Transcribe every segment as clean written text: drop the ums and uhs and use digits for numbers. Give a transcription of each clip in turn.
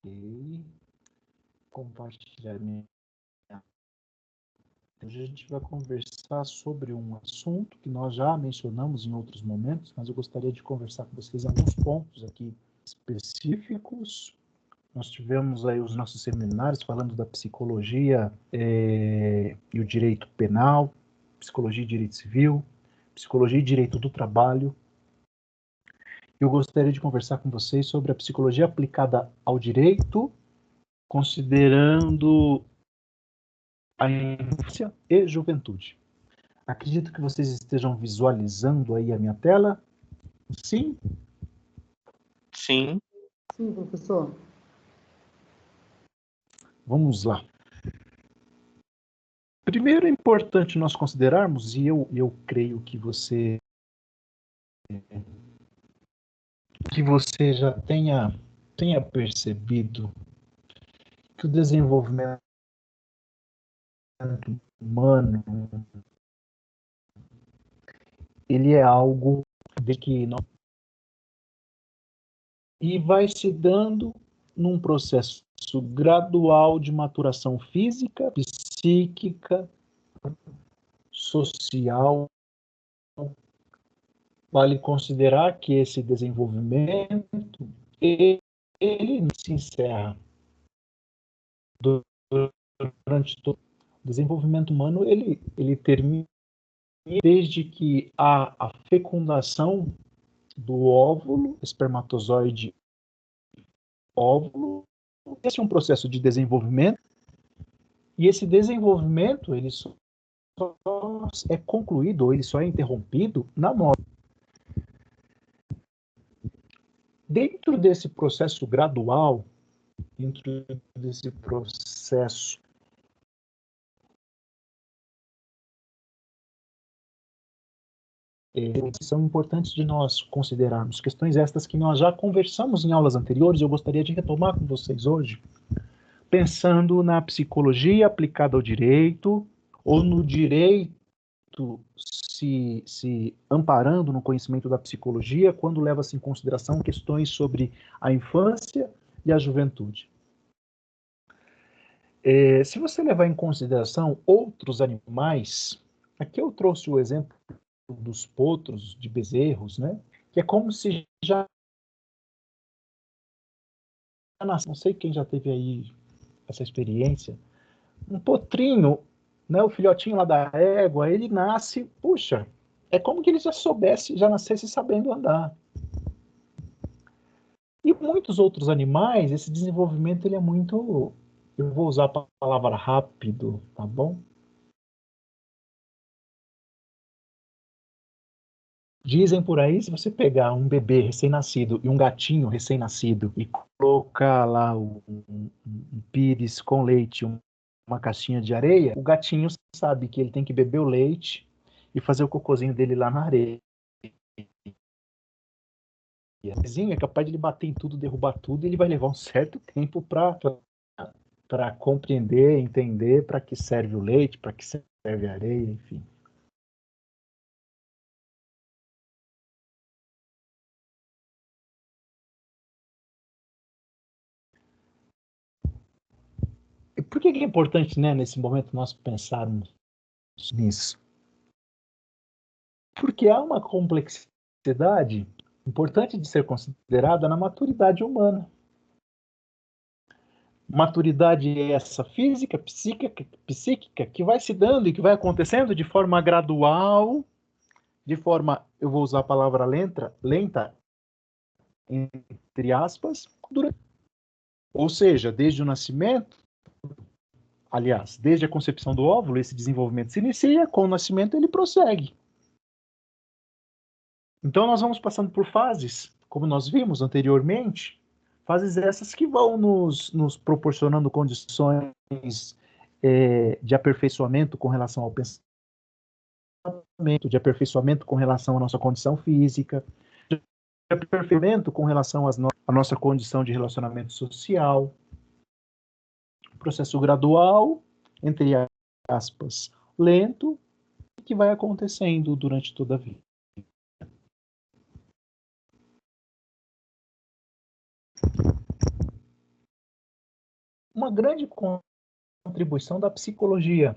Ok. Compartilhar minha. Hoje a gente vai conversar sobre um assunto que nós já mencionamos em outros momentos, mas eu gostaria de conversar com vocês alguns pontos aqui específicos. Nós tivemos aí os nossos seminários falando da psicologia e o direito penal, psicologia e direito civil, psicologia e direito do trabalho. Eu gostaria de conversar com vocês sobre a psicologia aplicada ao direito, considerando a infância e juventude. Acredito que vocês estejam visualizando aí a minha tela. Sim? Sim. Sim, professor. Vamos lá. Primeiro é importante nós considerarmos, e eu creio que você já tenha percebido que o desenvolvimento humano ele é algo de que não e vai se dando num processo gradual de maturação física, psíquica, social. Vale considerar que esse desenvolvimento ele se encerra durante todo o desenvolvimento humano, ele termina desde que há a fecundação do óvulo, espermatozoide óvulo. Esse é um processo de desenvolvimento, e esse desenvolvimento ele só é concluído, ou ele só é interrompido na morte. Dentro desse processo gradual, dentro desse processo são importantes de nós considerarmos questões estas que nós já conversamos em aulas anteriores. Eu gostaria de retomar com vocês hoje, pensando na psicologia aplicada ao direito, ou no direito se amparando no conhecimento da psicologia, quando leva-se em consideração questões sobre a infância e a juventude. Se você levar em consideração outros animais, aqui eu trouxe o exemplo dos potros, de bezerros, né? Que é como se já nasce. Não sei quem já teve aí essa experiência. Um potrinho, né? O filhotinho lá da égua, ele nasce, puxa, é como que ele já soubesse, já nascesse sabendo andar. E muitos outros animais, esse desenvolvimento ele é muito, eu vou usar a palavra rápido, tá bom? Dizem por aí, se você pegar um bebê recém-nascido e um gatinho recém-nascido e colocar lá um pires com leite, uma caixinha de areia, o gatinho sabe que ele tem que beber o leite e fazer o cocôzinho dele lá na areia. O vizinho é capaz de ele bater em tudo, derrubar tudo, e ele vai levar um certo tempo para compreender, entender para que serve o leite, para que serve a areia, enfim. E por que é importante, né, nesse momento, nós pensarmos nisso? Porque há uma complexidade importante de ser considerada na maturidade humana. Maturidade essa física, psíquica, que vai se dando e que vai acontecendo de forma gradual, de forma, eu vou usar a palavra lenta entre aspas, ou seja, desde o nascimento, aliás, desde a concepção do óvulo, esse desenvolvimento se inicia, com o nascimento ele prossegue. Então nós vamos passando por fases, como nós vimos anteriormente, fases essas que vão nos proporcionando condições de aperfeiçoamento com relação ao pensamento, de aperfeiçoamento com relação à nossa condição física, de aperfeiçoamento com relação à nossa condição de relacionamento social. Processo gradual, entre aspas, lento, que vai acontecendo durante toda a vida. uma grande contribuição da psicologia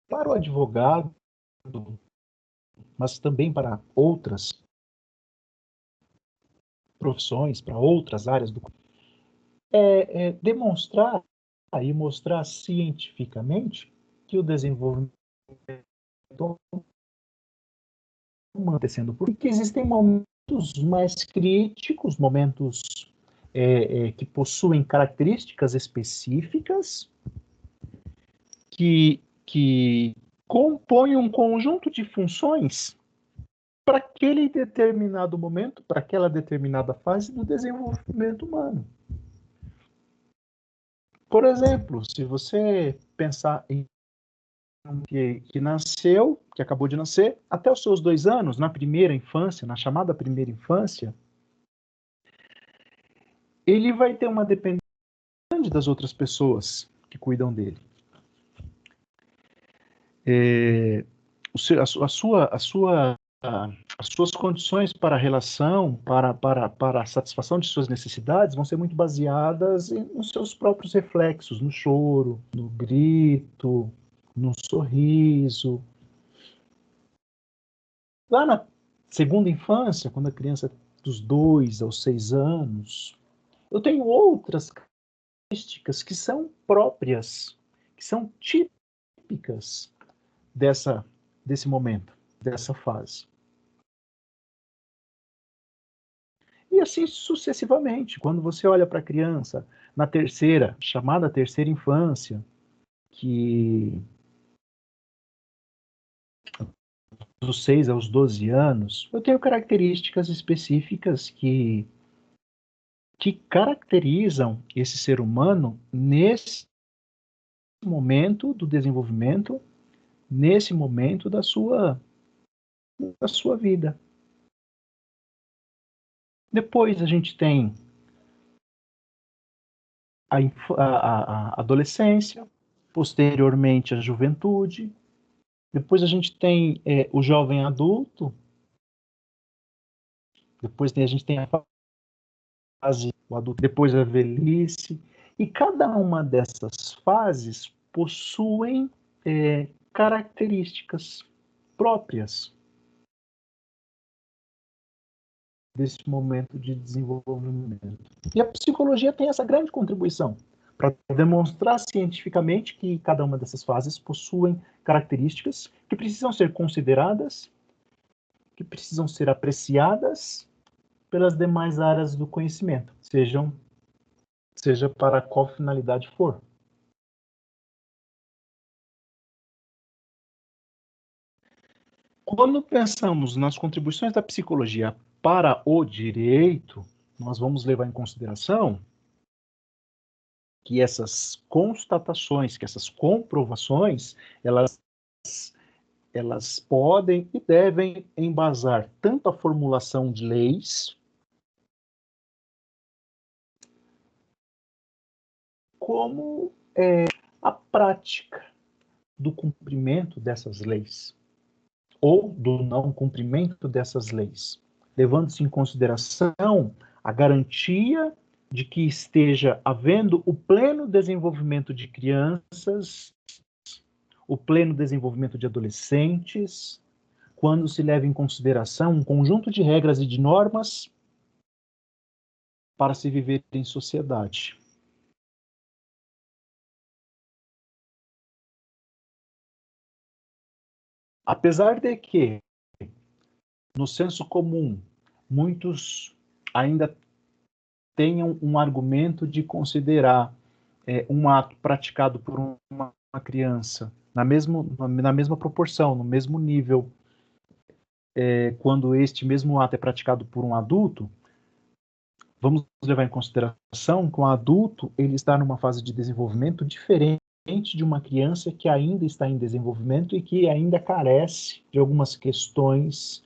para o advogado, mas também para outras profissões, para outras áreas do demonstrar e mostrar cientificamente que o desenvolvimento humano está sendo, porque existem momentos mais críticos, momentos que possuem características específicas que compõem um conjunto de funções para aquele determinado momento, para aquela determinada fase do desenvolvimento humano. Por exemplo, se você pensar em um que nasceu, que acabou de nascer, até os seus 2 anos, na primeira infância, na chamada primeira infância, ele vai ter uma dependência das outras pessoas que cuidam dele. As suas condições para a relação, para a satisfação de suas necessidades vão ser muito baseadas nos seus próprios reflexos, no choro, no grito, no sorriso. Lá na segunda infância, quando a criança dos 2 aos 6 anos, eu tenho outras características que são próprias, que são típicas desse momento, dessa fase. E assim sucessivamente. Quando você olha para a criança na chamada terceira infância, que dos 6 aos 12 anos, eu tenho características específicas que caracterizam esse ser humano nesse momento do desenvolvimento, nesse momento da sua vida. Depois a gente tem a adolescência, posteriormente a juventude, depois a gente tem o jovem adulto, depois a gente tem a fase o adulto, depois a velhice, e cada uma dessas fases possuem características próprias desse momento de desenvolvimento. E a psicologia tem essa grande contribuição para demonstrar cientificamente que cada uma dessas fases possuem características que precisam ser consideradas, que precisam ser apreciadas pelas demais áreas do conhecimento, seja para qual finalidade for. Quando pensamos nas contribuições da psicologia para o direito, nós vamos levar em consideração que essas constatações, que essas comprovações, elas podem e devem embasar tanto a formulação de leis, como a prática do cumprimento dessas leis, ou do não cumprimento dessas leis, levando-se em consideração a garantia de que esteja havendo o pleno desenvolvimento de crianças, o pleno desenvolvimento de adolescentes, quando se leva em consideração um conjunto de regras e de normas para se viver em sociedade. Apesar de que, no senso comum, muitos ainda tenham um argumento de considerar um ato praticado por uma criança na mesma proporção, no mesmo nível, quando este mesmo ato é praticado por um adulto, vamos levar em consideração que um adulto ele está numa fase de desenvolvimento diferente de uma criança que ainda está em desenvolvimento e que ainda carece de algumas questões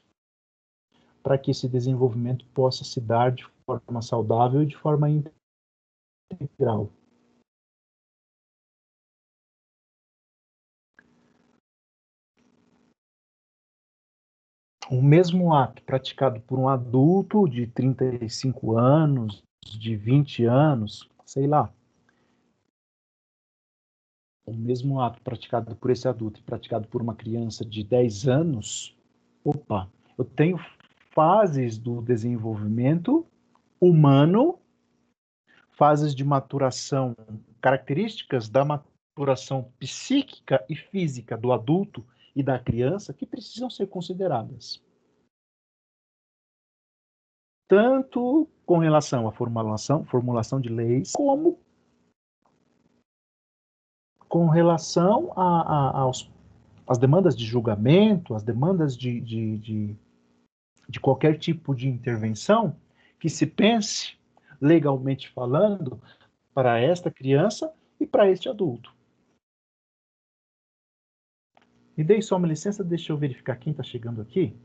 para que esse desenvolvimento possa se dar de forma saudável e de forma integral. O mesmo ato praticado por um adulto de 35 anos, de 20 anos, sei lá, o mesmo ato praticado por esse adulto e praticado por uma criança de 10 anos, opa, eu tenho fases do desenvolvimento humano, fases de maturação, características da maturação psíquica e física do adulto e da criança que precisam ser consideradas. Tanto com relação à formulação de leis, como com relação às demandas de julgamento, às demandas de qualquer tipo de intervenção que se pense, legalmente falando, para esta criança e para este adulto. Me dê só uma licença, deixa eu verificar quem está chegando aqui.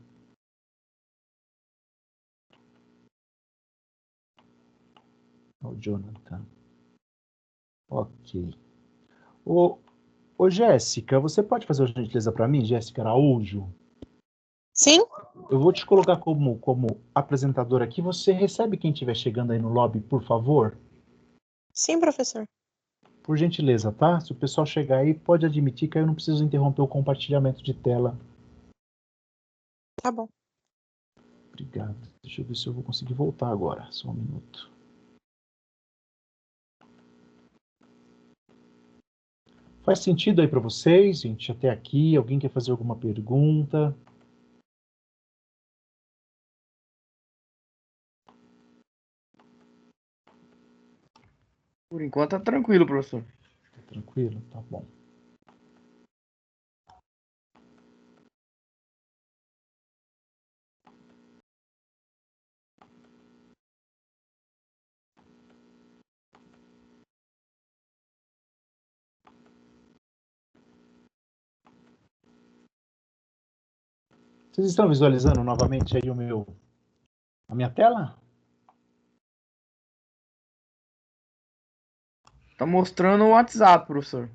O Jonathan. Ok. Ô Jéssica, você pode fazer uma gentileza para mim, Jéssica Araújo? Sim? Eu vou te colocar como apresentadora aqui. Você recebe quem estiver chegando aí no lobby, por favor? Sim, professor. Por gentileza, tá? Se o pessoal chegar aí, pode admitir que eu não preciso interromper o compartilhamento de tela. Tá bom. Obrigado. Deixa eu ver se eu vou conseguir voltar agora. Só um minuto. Faz sentido aí para vocês, gente, até aqui? Alguém quer fazer alguma pergunta? Por enquanto tá tranquilo, professor. Tá tranquilo? Tá bom. Vocês estão visualizando novamente aí a minha tela? Tá mostrando o WhatsApp, professor.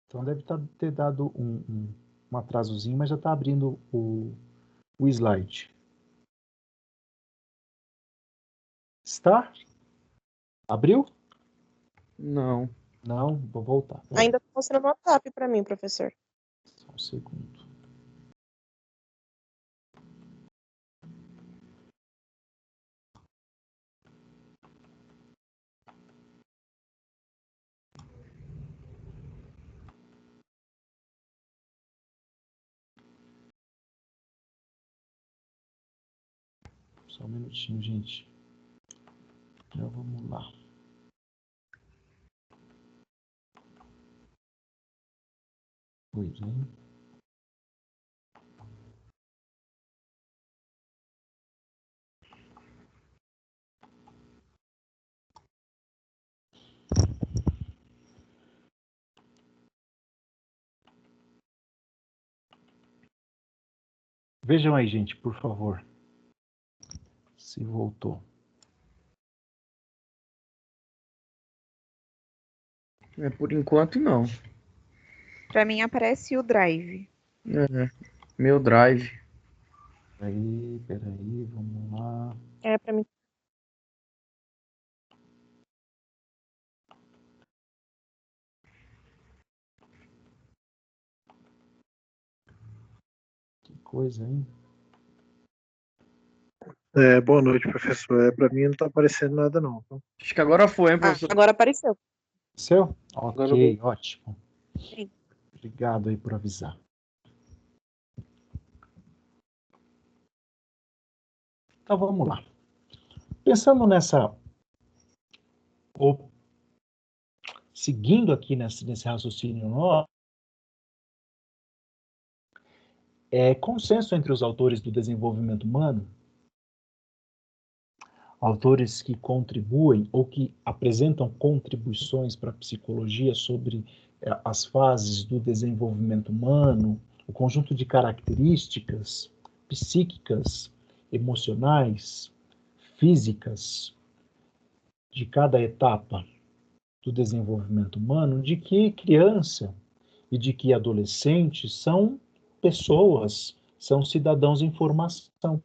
Então deve ter dado um atrasozinho, mas já está abrindo o slide. Está? Abriu? Não. Não, vou voltar. Ainda tá mostrando o WhatsApp para mim, professor. Só um segundo. Só um minutinho, gente. Então vamos lá. Pois é. Vejam aí, gente, por favor. Se voltou. Por enquanto, não. Para mim aparece o Drive. Meu Drive. Peraí, vamos lá. É, para mim. Que coisa, hein? Boa noite, professor. Para mim não está aparecendo nada, não. Acho que agora foi, hein, professor? Agora apareceu. Seu? Ok, Agora ótimo. Sim. Obrigado aí por avisar. Então vamos lá. Pensando seguindo aqui nesse raciocínio nosso, consenso entre os autores do desenvolvimento humano, autores que contribuem ou que apresentam contribuições para a psicologia sobre as fases do desenvolvimento humano, o conjunto de características psíquicas, emocionais, físicas de cada etapa do desenvolvimento humano, de que criança e de que adolescente são pessoas, são cidadãos em formação.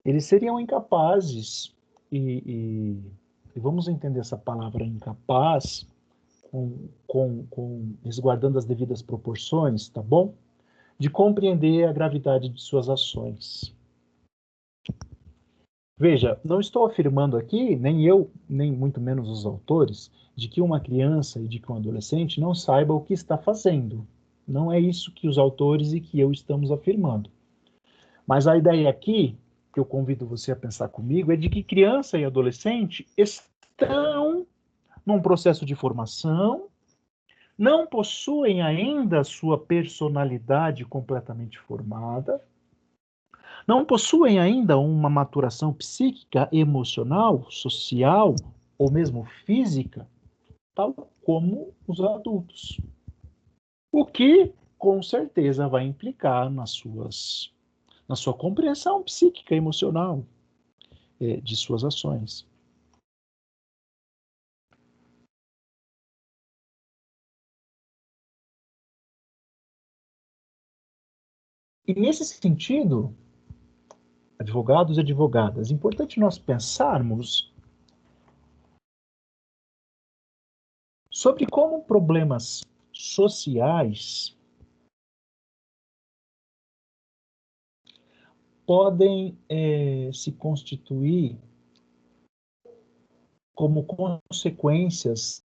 eles seriam incapazes, e vamos entender essa palavra incapaz resguardando as devidas proporções, tá bom? De compreender a gravidade de suas ações. Veja, não estou afirmando aqui, nem eu, nem muito menos os autores, de que uma criança e de que um adolescente não saiba o que está fazendo. Não é isso que os autores e que eu estamos afirmando. Mas a ideia aqui, que eu convido você a pensar comigo, é de que criança e adolescente estão num processo de formação, não possuem ainda sua personalidade completamente formada, não possuem ainda uma maturação psíquica, emocional, social ou mesmo física, tal como os adultos. O que, com certeza, vai implicar na sua compreensão psíquica, emocional de suas ações. E nesse sentido, advogados e advogadas, é importante nós pensarmos sobre como problemas sociais podem se constituir como consequências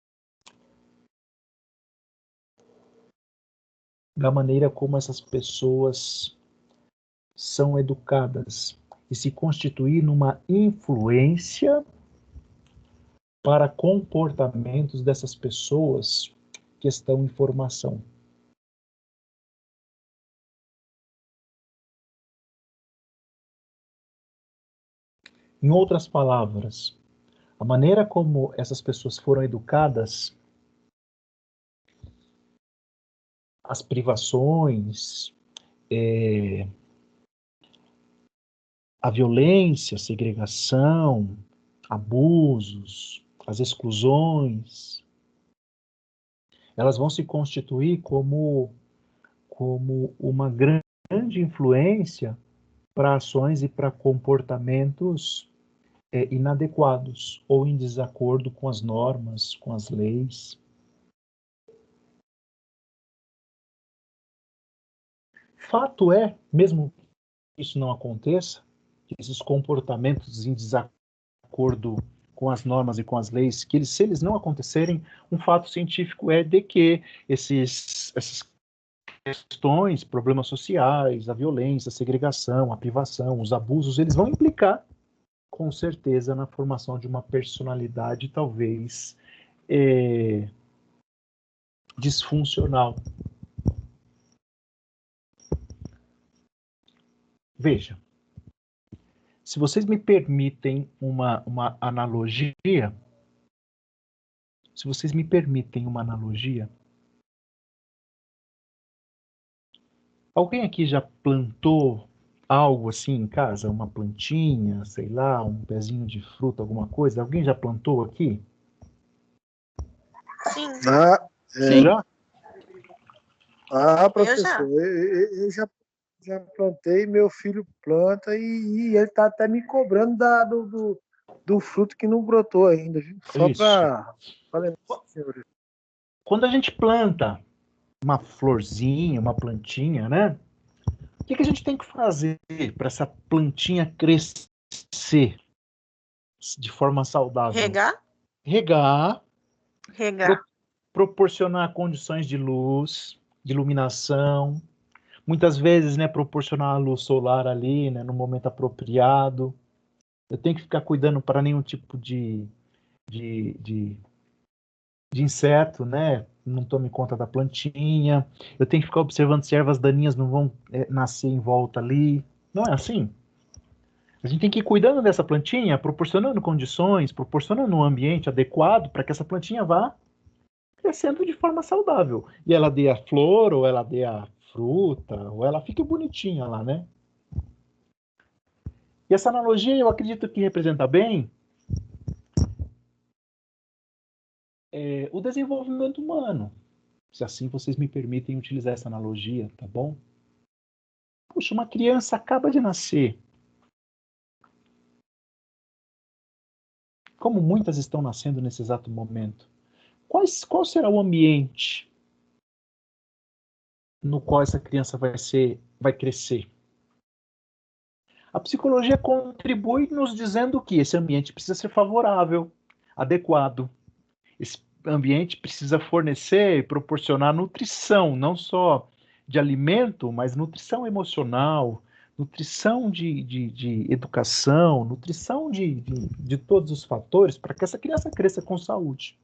da maneira como essas pessoas são educadas e se constituir numa influência para comportamentos dessas pessoas que estão em formação. Em outras palavras, a maneira como essas pessoas foram educadas, as privações, a violência, a segregação, abusos, as exclusões, elas vão se constituir como uma grande influência para ações e para comportamentos inadequados ou em desacordo com as normas, com as leis. Fato é, mesmo que isso não aconteça, que esses comportamentos em desacordo com as normas e com as leis, que se eles não acontecerem, um fato científico é de que essas questões, problemas sociais, a violência, a segregação, a privação, os abusos, eles vão implicar, com certeza, na formação de uma personalidade talvez disfuncional. Veja, se vocês me permitem uma analogia, alguém aqui já plantou algo assim em casa? Uma plantinha, sei lá, um pezinho de fruta, alguma coisa? Alguém já plantou aqui? Sim. Já? Professor, eu já plantei, meu filho planta e ele tá até me cobrando do fruto que não brotou ainda, viu? Só para lembrar, senhores. Quando a gente planta uma florzinha, uma plantinha, né? O que a gente tem que fazer para essa plantinha crescer de forma saudável? Regar. Proporcionar condições de luz, de iluminação, muitas vezes, né, proporcionar a luz solar ali, né, no momento apropriado. Eu tenho que ficar cuidando para nenhum tipo de inseto, né, não tome conta da plantinha. Eu tenho que ficar observando se ervas daninhas não vão nascer em volta ali. Não é assim? A gente tem que ir cuidando dessa plantinha, proporcionando condições, proporcionando um ambiente adequado para que essa plantinha vá crescendo de forma saudável. E ela dê a flor, ou ela dê a fruta, ou ela fique bonitinha lá, né? E essa analogia eu acredito que representa bem o desenvolvimento humano. Se assim vocês me permitem utilizar essa analogia, tá bom? Puxa, uma criança acaba de nascer. como muitas estão nascendo nesse exato momento, qual será o ambiente no qual essa criança vai crescer? A psicologia contribui nos dizendo que esse ambiente precisa ser favorável, adequado. Esse ambiente precisa fornecer e proporcionar nutrição, não só de alimento, mas nutrição emocional, nutrição de educação, nutrição de todos os fatores para que essa criança cresça com saúde.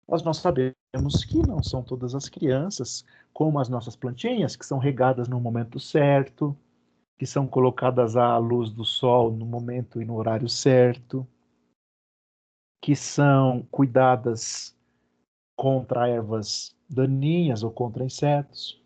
Mas nós sabemos que não são todas as crianças, como as nossas plantinhas, que são regadas no momento certo, que são colocadas à luz do sol no momento e no horário certo, que são cuidadas contra ervas daninhas ou contra insetos.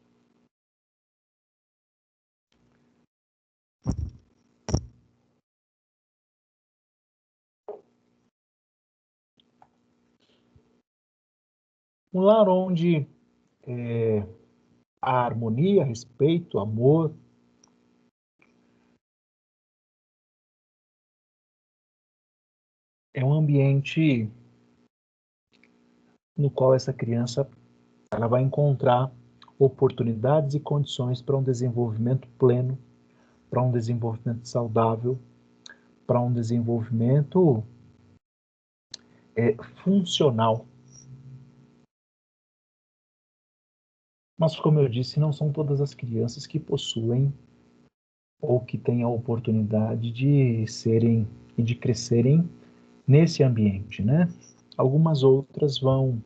Um lar onde a harmonia, respeito, amor, é um ambiente no qual essa criança ela vai encontrar oportunidades e condições para um desenvolvimento pleno, para um desenvolvimento saudável, para um desenvolvimento funcional. Mas, como eu disse, não são todas as crianças que possuem ou que têm a oportunidade de serem e de crescerem nesse ambiente, né? Algumas outras vão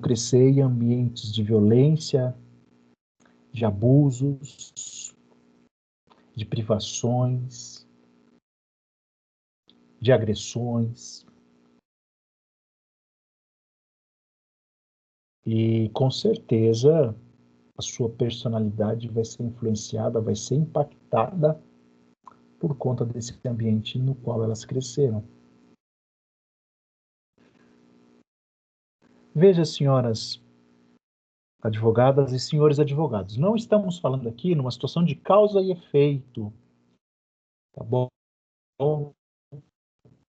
crescer em ambientes de violência, de abusos, de privações, de agressões. E, com certeza, a sua personalidade vai ser influenciada, vai ser impactada por conta desse ambiente no qual elas cresceram. Veja, senhoras advogadas e senhores advogados, não estamos falando aqui numa situação de causa e efeito, tá bom?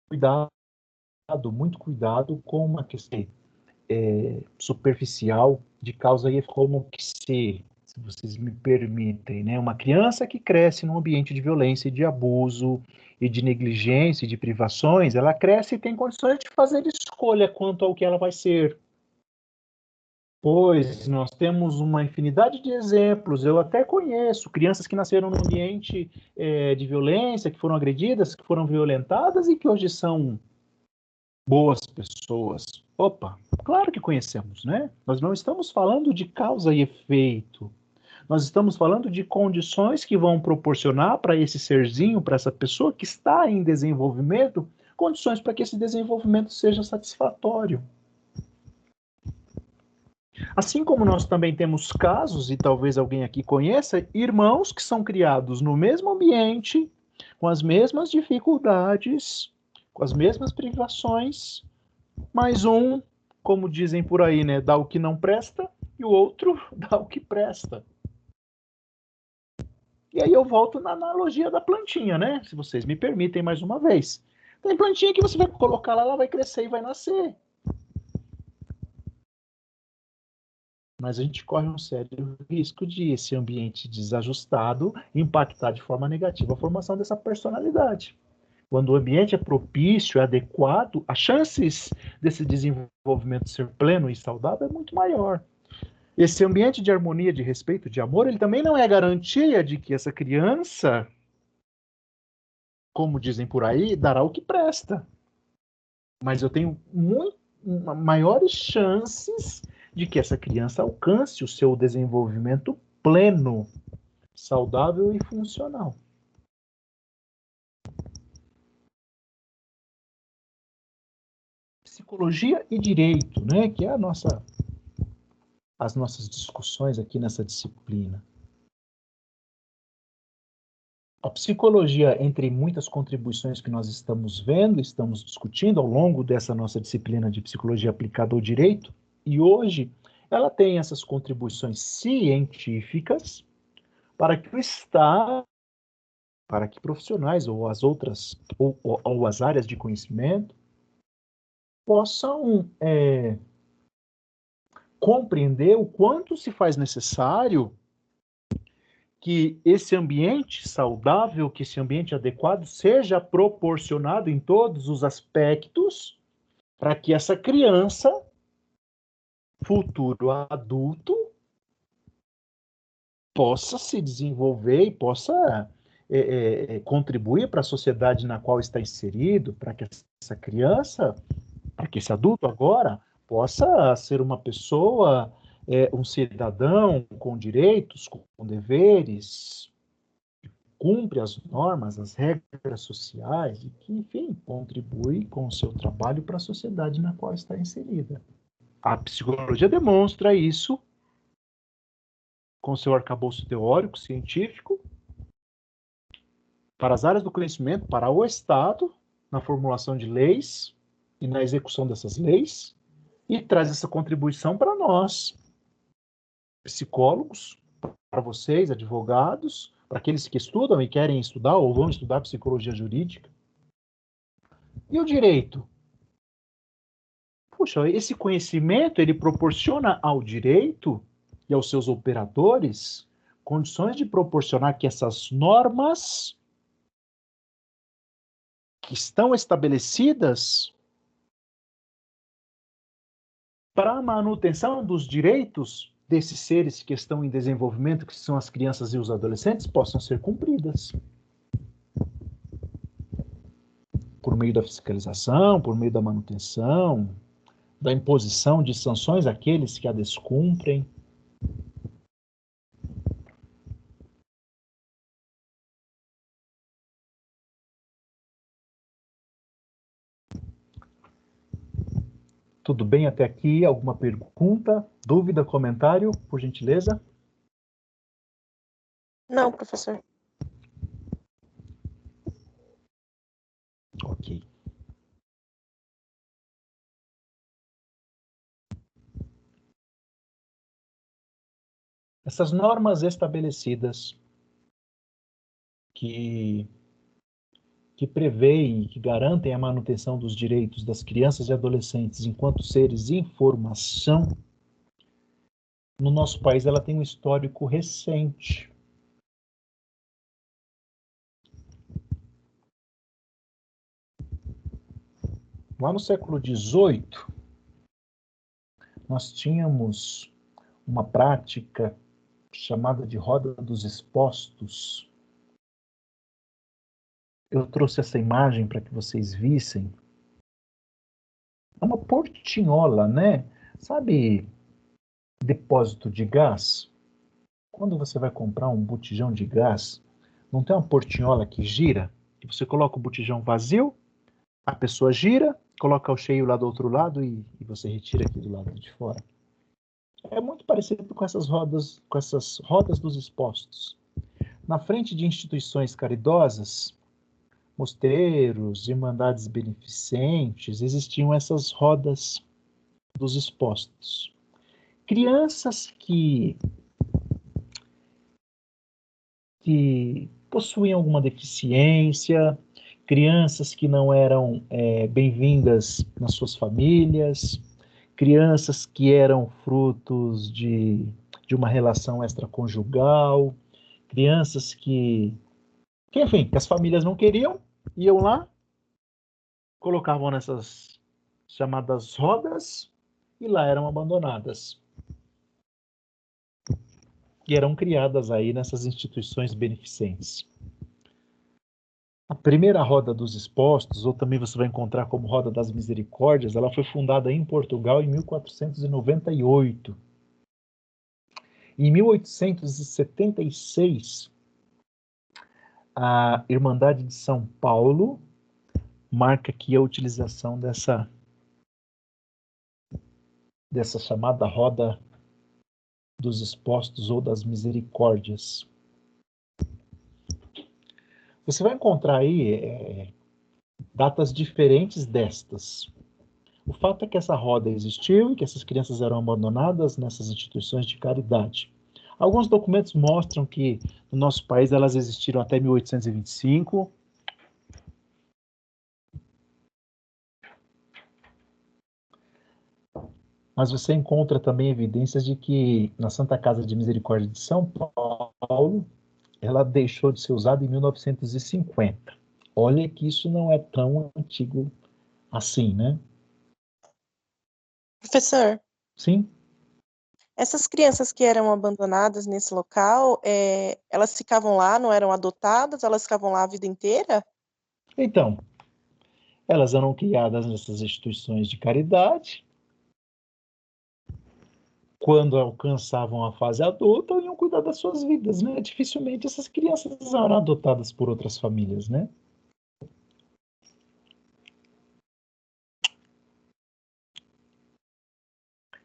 Cuidado, muito cuidado com uma questão superficial de causa e efeito, como que se vocês me permitem, né? Uma criança que cresce num ambiente de violência e de abuso e de negligência e de privações, ela cresce e tem condições de fazer escolha quanto ao que ela vai ser. Pois nós temos uma infinidade de exemplos. Eu até conheço crianças que nasceram num ambiente de violência, que foram agredidas, que foram violentadas e que hoje são boas pessoas. Opa, claro que conhecemos, né? Nós não estamos falando de causa e efeito. Nós estamos falando de condições que vão proporcionar para esse serzinho, para essa pessoa que está em desenvolvimento, condições para que esse desenvolvimento seja satisfatório. Assim como nós também temos casos, e talvez alguém aqui conheça, irmãos que são criados no mesmo ambiente, com as mesmas dificuldades, com as mesmas privações, mas um, como dizem por aí, né, dá o que não presta, e o outro dá o que presta. E aí eu volto na analogia da plantinha, né? Se vocês me permitem mais uma vez. Tem plantinha que você vai colocar lá, ela vai crescer e vai nascer. Mas a gente corre um sério risco de esse ambiente desajustado impactar de forma negativa a formação dessa personalidade. Quando o ambiente é propício, é adequado, as chances desse desenvolvimento ser pleno e saudável é muito maior. Esse ambiente de harmonia, de respeito, de amor, ele também não é garantia de que essa criança, como dizem por aí, dará o que presta. Mas eu tenho maiores chances de que essa criança alcance o seu desenvolvimento pleno, saudável e funcional. Psicologia e direito, né, que é as nossas discussões aqui nessa disciplina. A psicologia, entre muitas contribuições que nós estamos vendo, estamos discutindo ao longo dessa nossa disciplina de psicologia aplicada ao direito, e hoje ela tem essas contribuições científicas para que o Estado para que profissionais ou as outras, ou as áreas de conhecimento possam compreender o quanto se faz necessário que esse ambiente saudável, que esse ambiente adequado seja proporcionado em todos os aspectos para que essa criança, futuro adulto, possa se desenvolver e possa contribuir para a sociedade na qual está inserido, para que essa criança, para que esse adulto agora possa ser uma pessoa, um cidadão com direitos, com deveres, cumpre as normas, as regras sociais e que, enfim, contribui com o seu trabalho para a sociedade na qual está inserida. A psicologia demonstra isso com seu arcabouço teórico, científico, para as áreas do conhecimento, para o Estado, na formulação de leis e na execução dessas leis, e traz essa contribuição para nós, psicólogos, para vocês, advogados, para aqueles que estudam e querem estudar ou vão estudar psicologia jurídica. E o direito? Puxa, esse conhecimento, ele proporciona ao direito e aos seus operadores condições de proporcionar que essas normas que estão estabelecidas para a manutenção dos direitos desses seres que estão em desenvolvimento, que são as crianças e os adolescentes, possam ser cumpridas. Por meio da fiscalização, por meio da manutenção, da imposição de sanções àqueles que a descumprem. Tudo bem até aqui? Alguma pergunta, dúvida, comentário, por gentileza? Não, professor. Ok. Essas normas estabelecidas que prevêem e que garantem a manutenção dos direitos das crianças e adolescentes enquanto seres em formação, no nosso país ela tem um histórico recente. Lá no século XVIII, nós tínhamos uma prática chamada de roda dos expostos. Eu trouxe essa imagem para que vocês vissem. É uma portinhola, né? Sabe, depósito de gás? Quando você vai comprar um botijão de gás, não tem uma portinhola que gira? Que você coloca o botijão vazio, a pessoa gira, coloca o cheio lá do outro lado e você retira aqui do lado de fora. É muito parecido com essas rodas dos expostos. Na frente de instituições caridosas, mosteiros, irmandades beneficentes, existiam essas rodas dos expostos. Crianças que possuíam alguma deficiência, crianças que não eram bem-vindas nas suas famílias, crianças que eram frutos de uma relação extraconjugal, crianças que as famílias não queriam, iam lá, colocavam nessas chamadas rodas e lá eram abandonadas. E eram criadas aí nessas instituições beneficentes. A primeira roda dos expostos, ou também você vai encontrar como Roda das Misericórdias, ela foi fundada em Portugal em 1498. Em 1876, a Irmandade de São Paulo marca aqui a utilização dessa chamada Roda dos Expostos ou das Misericórdias. Você vai encontrar aí datas diferentes destas. O fato é que essa roda existiu e que essas crianças eram abandonadas nessas instituições de caridade. Alguns documentos mostram que no nosso país elas existiram até 1825. Mas você encontra também evidências de que na Santa Casa de Misericórdia de São Paulo, ela deixou de ser usada em 1950. Olha que isso não é tão antigo assim, né? Professor, Sim? essas crianças que eram abandonadas nesse local, elas ficavam lá, não eram adotadas, elas ficavam lá a vida inteira? Então, elas eram criadas nessas instituições de caridade. Quando alcançavam a fase adulta, iam cuidar das suas vidas, né? Dificilmente essas crianças eram adotadas por outras famílias, né?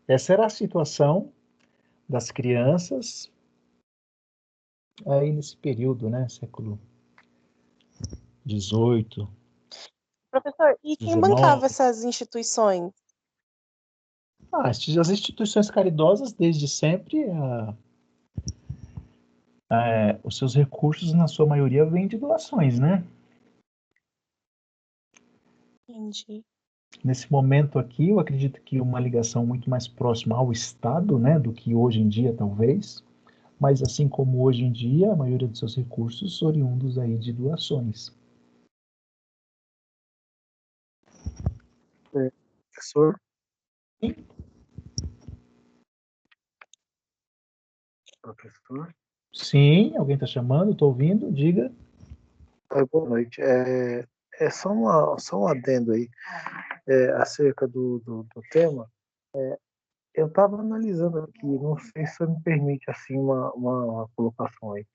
Essa era a situação das crianças aí nesse período, né? Século XVIII, Professor, e quem bancava XIX. essas instituições? As instituições caridosas, desde sempre, os seus recursos, na sua maioria, vêm de doações, né? Entendi. Nesse momento aqui, eu acredito que uma ligação muito mais próxima ao Estado, né, do que hoje em dia, talvez. Mas assim como hoje em dia, a maioria dos seus recursos oriundos aí de doações. Professor, professor. Sim, alguém está chamando? Estou ouvindo, diga. Boa noite. É só um adendo aí acerca do tema. Eu estava analisando aqui, não sei se você me permite assim uma colocação aí.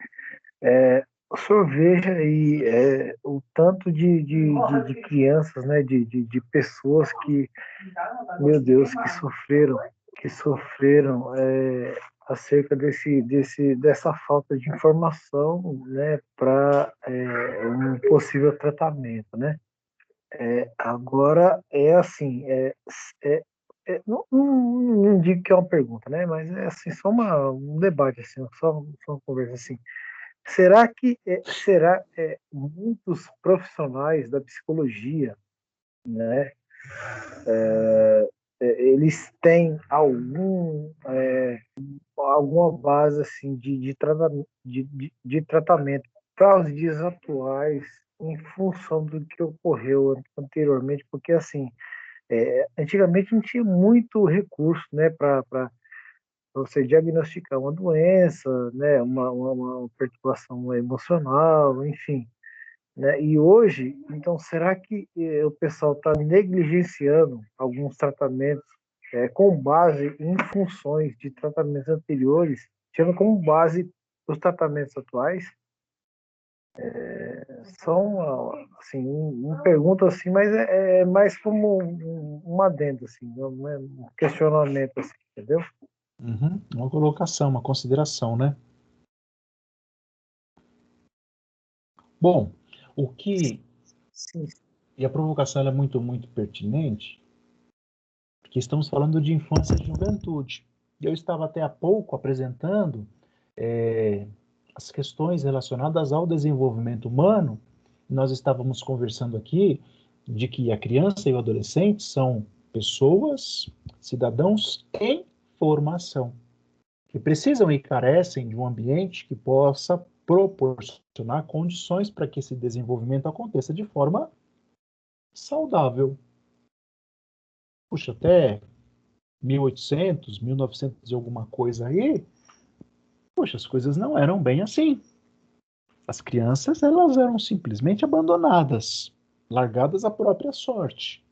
O senhor veja aí o tanto de crianças, né, de pessoas que, meu Deus, que sofreram acerca dessa falta de informação, né, para um possível tratamento, né? Agora é assim, não digo que é uma pergunta, né? Mas é assim, só um debate, assim, só uma conversa assim. Será muitos profissionais da psicologia, né? Eles têm alguma base assim de tratamento para os dias atuais em função do que ocorreu anteriormente, porque assim antigamente não tinha muito recurso, né, para você diagnosticar uma doença, né, uma perturbação emocional, enfim, né? E hoje, então, será que o pessoal está negligenciando alguns tratamentos com base em funções de tratamentos anteriores, tendo como base os tratamentos atuais? São, assim, uma pergunta assim, mas é mais como um adendo, assim, não é um questionamento, assim, entendeu? Uhum, uma colocação, uma consideração, né? Bom, o que... Sim, E a provocação ela é muito, muito pertinente, porque estamos falando de infância e juventude. Eu estava até há pouco apresentando as questões relacionadas ao desenvolvimento humano. Nós estávamos conversando aqui de que a criança e o adolescente são pessoas, cidadãos em formação, que precisam e carecem de um ambiente que possa proporcionar condições para que esse desenvolvimento aconteça de forma saudável. Puxa, até 1800, 1900 e alguma coisa aí, puxa, as coisas não eram bem assim. As crianças, elas eram simplesmente abandonadas, largadas à própria sorte.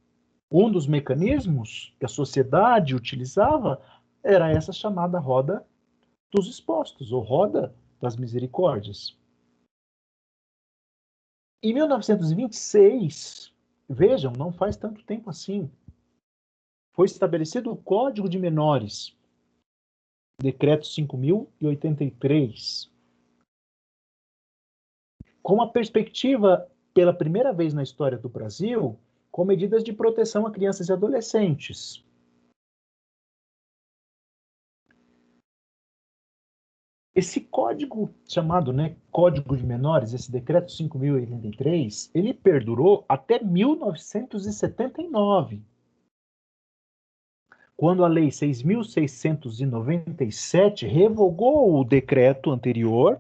Um dos mecanismos que a sociedade utilizava era essa chamada roda dos expostos, ou roda das misericórdias. Em 1926, vejam, não faz tanto tempo assim, foi estabelecido o Código de Menores, Decreto 5.083, com a perspectiva, pela primeira vez na história do Brasil, com medidas de proteção a crianças e adolescentes. Esse código chamado, né, Código de Menores, esse decreto 5.083, ele perdurou até 1979, quando a lei 6.697 revogou o decreto anterior,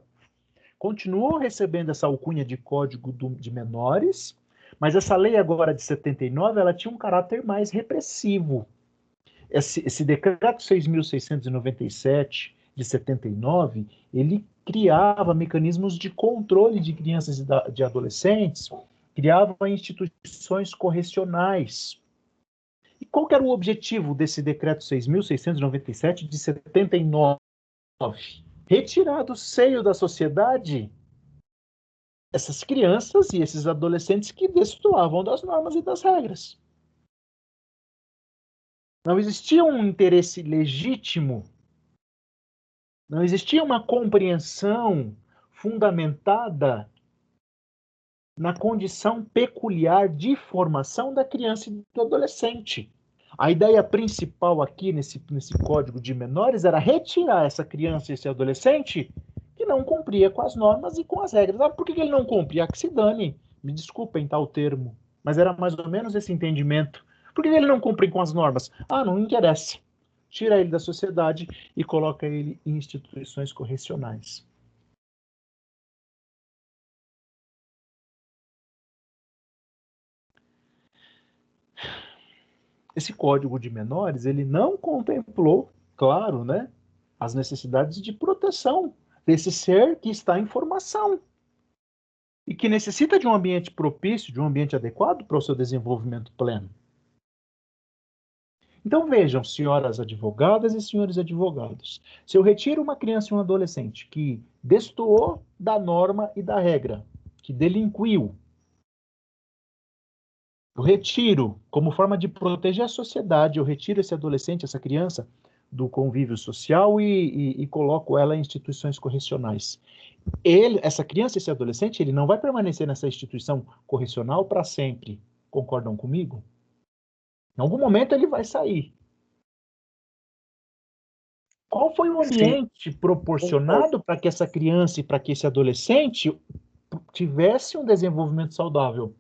continuou recebendo essa alcunha de Código de Menores, mas essa lei agora de 79, ela tinha um caráter mais repressivo. Esse decreto 6.697 de 79, ele criava mecanismos de controle de crianças e de adolescentes, criava instituições correcionais. E qual que era o objetivo desse decreto 6.697 de 79? Retirar do seio da sociedade essas crianças e esses adolescentes que destoavam das normas e das regras. Não existia um interesse legítimo, não existia uma compreensão fundamentada na condição peculiar de formação da criança e do adolescente. A ideia principal aqui nesse Código de Menores era retirar essa criança e esse adolescente que não cumpria com as normas e com as regras. Ah, por que ele não cumpre? Ah, que se dane. Me desculpem tal termo, mas era mais ou menos esse entendimento. Por que ele não cumpre com as normas? Ah, não interessa. Tira ele da sociedade e coloca ele em instituições correcionais. Esse Código de Menores, ele não contemplou, claro, né, as necessidades de proteção desse ser que está em formação e que necessita de um ambiente propício, de um ambiente adequado para o seu desenvolvimento pleno. Então vejam, senhoras advogadas e senhores advogados, se eu retiro uma criança e um adolescente que destoou da norma e da regra, que delinquiu, eu retiro, como forma de proteger a sociedade, eu retiro esse adolescente, essa criança, do convívio social e coloco ela em instituições correcionais. Essa criança, esse adolescente, ele não vai permanecer nessa instituição correcional para sempre. Concordam comigo? Em algum momento ele vai sair. Qual foi o ambiente proporcionado para que essa criança e para que esse adolescente tivesse um desenvolvimento saudável?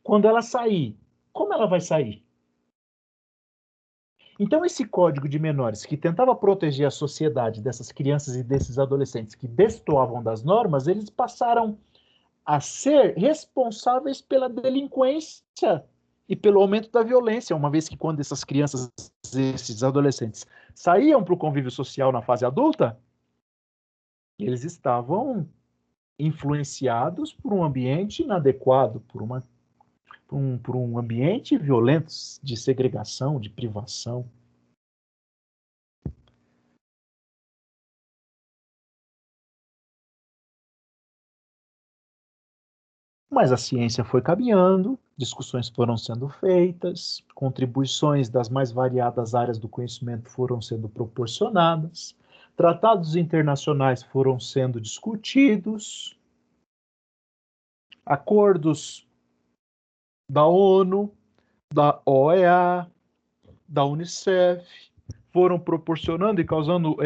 Quando ela sair, como ela vai sair? Então, esse Código de Menores, que tentava proteger a sociedade dessas crianças e desses adolescentes que destoavam das normas, eles passaram a ser responsáveis pela delinquência e pelo aumento da violência, uma vez que quando essas crianças, esses adolescentes, saíam para o convívio social na fase adulta, eles estavam influenciados por um ambiente inadequado, por um ambiente violento de segregação, de privação. Mas a ciência foi caminhando, discussões foram sendo feitas, contribuições das mais variadas áreas do conhecimento foram sendo proporcionadas, tratados internacionais foram sendo discutidos, acordos da ONU, da OEA, da Unicef, foram proporcionando e causando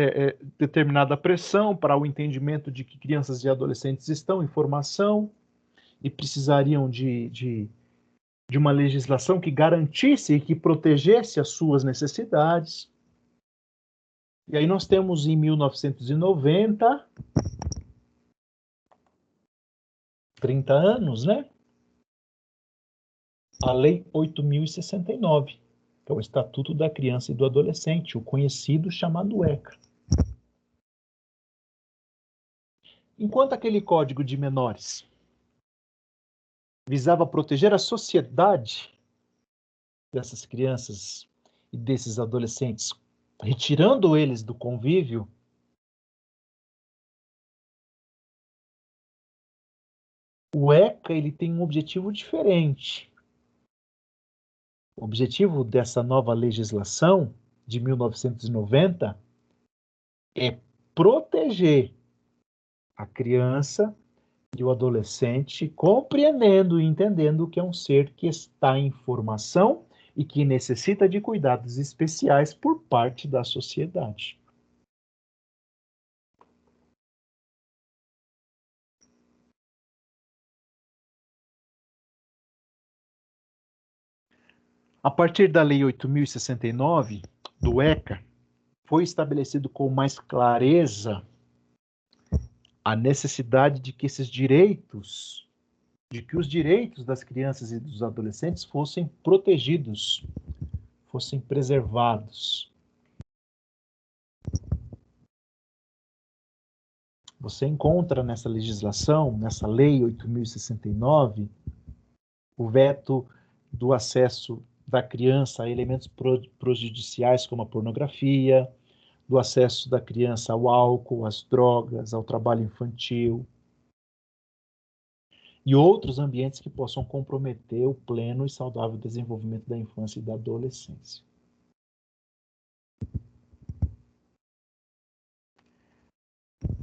determinada pressão para o entendimento de que crianças e adolescentes estão em formação e precisariam de uma legislação que garantisse e que protegesse as suas necessidades. E aí nós temos em 1990, 30 anos, né? A Lei 8.069, que é o Estatuto da Criança e do Adolescente, o conhecido chamado ECA. Enquanto aquele Código de Menores visava proteger a sociedade dessas crianças e desses adolescentes, retirando eles do convívio, o ECA ele tem um objetivo diferente. O objetivo dessa nova legislação de 1990 é proteger a criança e o adolescente, compreendendo e entendendo que é um ser que está em formação e que necessita de cuidados especiais por parte da sociedade. A partir da Lei 8.069, do ECA, foi estabelecido com mais clareza a necessidade de que os direitos das crianças e dos adolescentes fossem protegidos, fossem preservados. Você encontra nessa legislação, nessa Lei 8.069, o veto do acesso da criança a elementos prejudiciais como a pornografia, do acesso da criança ao álcool, às drogas, ao trabalho infantil e outros ambientes que possam comprometer o pleno e saudável desenvolvimento da infância e da adolescência.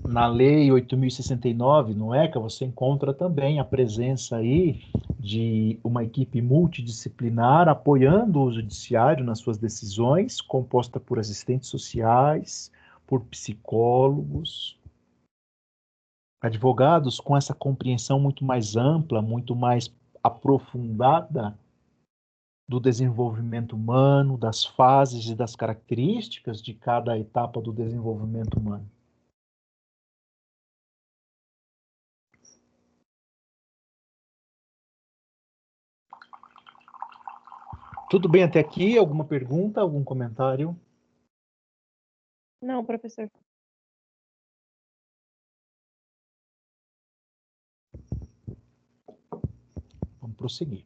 Na Lei 8.069, no ECA, você encontra também a presença aí de uma equipe multidisciplinar apoiando o judiciário nas suas decisões, composta por assistentes sociais, por psicólogos, advogados com essa compreensão muito mais ampla, muito mais aprofundada do desenvolvimento humano, das fases e das características de cada etapa do desenvolvimento humano. Tudo bem até aqui? Alguma pergunta, algum comentário? Não, professor. Vamos prosseguir.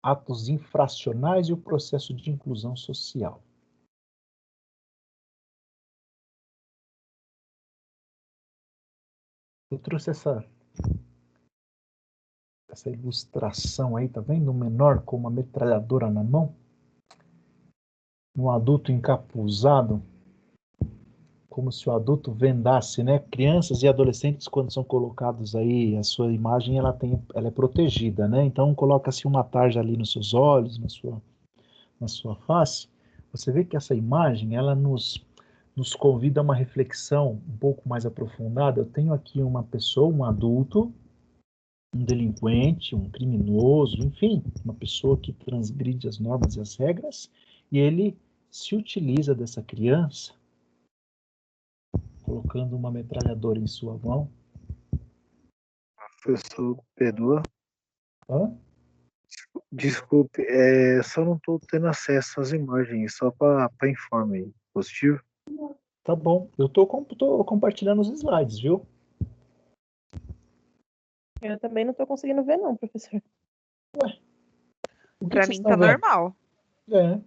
Atos infracionais e o processo de inclusão social. Eu trouxe essa ilustração aí, tá vendo? Um menor com uma metralhadora na mão, um adulto encapuzado, como se o adulto vendasse, né? Crianças e adolescentes, quando são colocados aí, a sua imagem ela é protegida, né? Então coloca-se uma tarja ali nos seus olhos, na sua face. Você vê que essa imagem ela nos convida a uma reflexão um pouco mais aprofundada. Eu tenho aqui uma pessoa, um adulto, um delinquente, um criminoso, enfim, uma pessoa que transgride as normas e as regras, e ele se utiliza dessa criança, colocando uma metralhadora em sua mão. Professor, perdoa. Hã? Desculpe, só não estou tendo acesso às imagens, só para informar aí. Positivo? Tá bom, eu tô compartilhando os slides, viu? Eu também não estou conseguindo ver, não, professor. O que Pra vocês mim estão tá vendo? normal. É.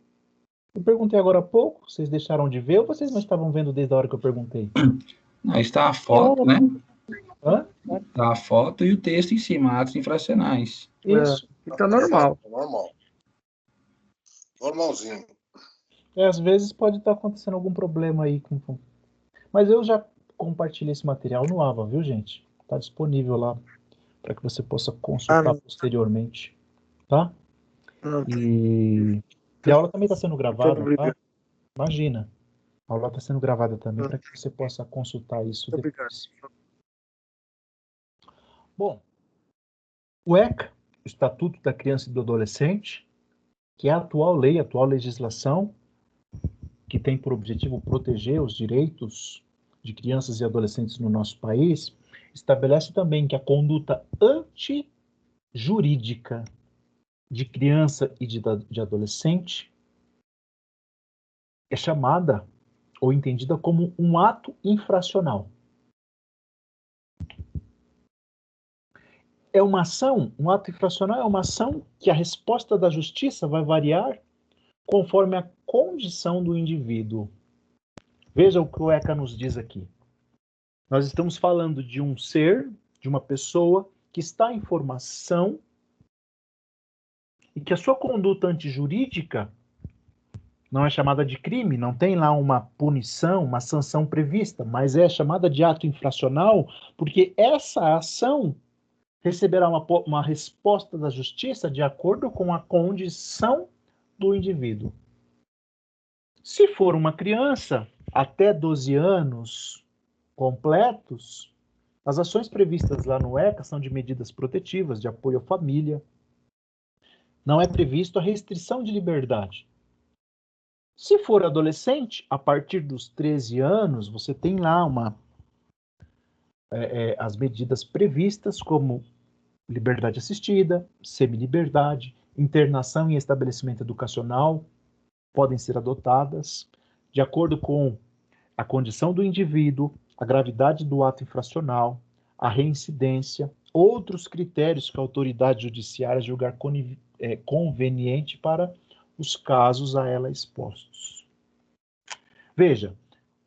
Eu perguntei agora há pouco, vocês deixaram de ver ou vocês não estavam vendo desde a hora que eu perguntei? Aí está a foto, né? Hã? Tá a foto e o texto em cima, atos infracionais. Isso. Tá normal. Normal. Normalzinho. Às vezes pode estar acontecendo algum problema aí. Mas eu já compartilhei esse material no AVA, viu, gente? Está disponível lá para que você possa consultar posteriormente, tá? E a aula também está sendo gravada, tá? Imagina. A aula está sendo gravada também para que você possa consultar isso depois. Bom, o ECA, o Estatuto da Criança e do Adolescente, que é a atual lei, a atual legislação, que tem por objetivo proteger os direitos de crianças e adolescentes no nosso país, estabelece também que a conduta antijurídica de criança e de adolescente é chamada ou entendida como um ato infracional. É uma ação, um ato infracional é uma ação que a resposta da justiça vai variar conforme a condição do indivíduo. Veja o que o ECA nos diz aqui. Nós estamos falando de um ser, de uma pessoa que está em formação e que a sua conduta antijurídica não é chamada de crime, não tem lá uma punição, uma sanção prevista, mas é chamada de ato infracional porque essa ação receberá uma resposta da justiça de acordo com a condição do indivíduo. Se for uma criança, até 12 anos completos, as ações previstas lá no ECA são de medidas protetivas, de apoio à família, Não é previsto a restrição de liberdade. Se for adolescente, a partir dos 13 anos, você tem lá as medidas previstas, como liberdade assistida, semi-liberdade, internação em estabelecimento educacional, podem ser adotadas, de acordo com a condição do indivíduo, a gravidade do ato infracional, a reincidência, outros critérios que a autoridade judiciária julgar conveniente para os casos a ela expostos. Veja,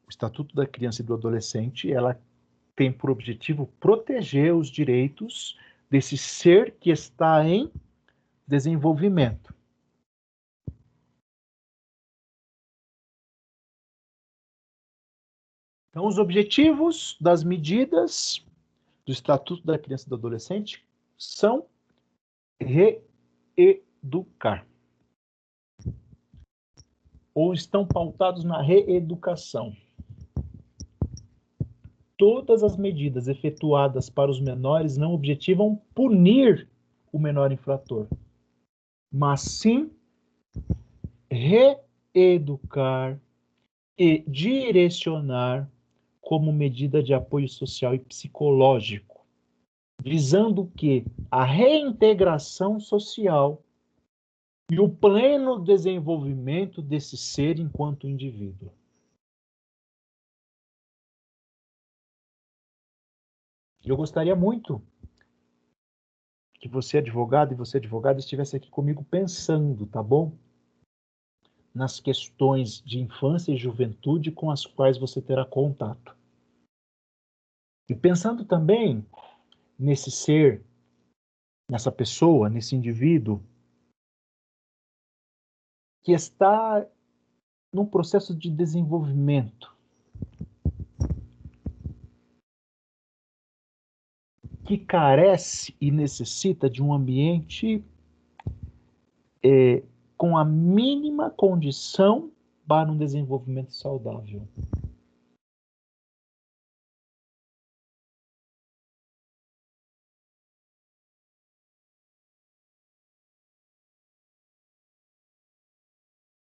o Estatuto da Criança e do Adolescente, ela tem por objetivo proteger os direitos desse ser que está em desenvolvimento. Então, os objetivos das medidas do Estatuto da Criança e do Adolescente são reeducar, ou estão pautados na reeducação. Todas as medidas efetuadas para os menores não objetivam punir o menor infrator, mas sim reeducar e direcionar como medida de apoio social e psicológico, visando que a reintegração social e o pleno desenvolvimento desse ser enquanto indivíduo. Eu gostaria muito que você, advogado, e você, advogada, estivesse aqui comigo pensando, tá bom? Nas questões de infância e juventude com as quais você terá contato. E pensando também nesse ser, nessa pessoa, nesse indivíduo, que está num processo de desenvolvimento, que carece e necessita de um ambiente com a mínima condição para um desenvolvimento saudável.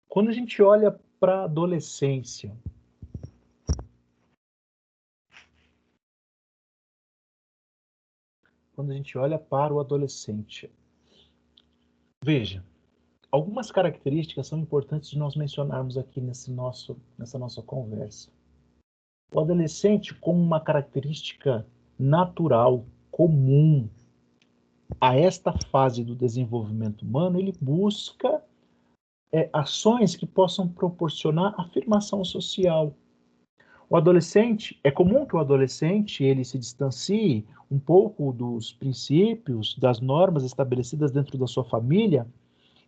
Quando a gente olha para a adolescência, quando a gente olha para o adolescente, veja, algumas características são importantes de nós mencionarmos aqui nessa nossa conversa. O adolescente, como uma característica natural, comum a esta fase do desenvolvimento humano, ele busca ações que possam proporcionar afirmação social. O adolescente, é comum que o adolescente ele se distancie um pouco dos princípios, das normas estabelecidas dentro da sua família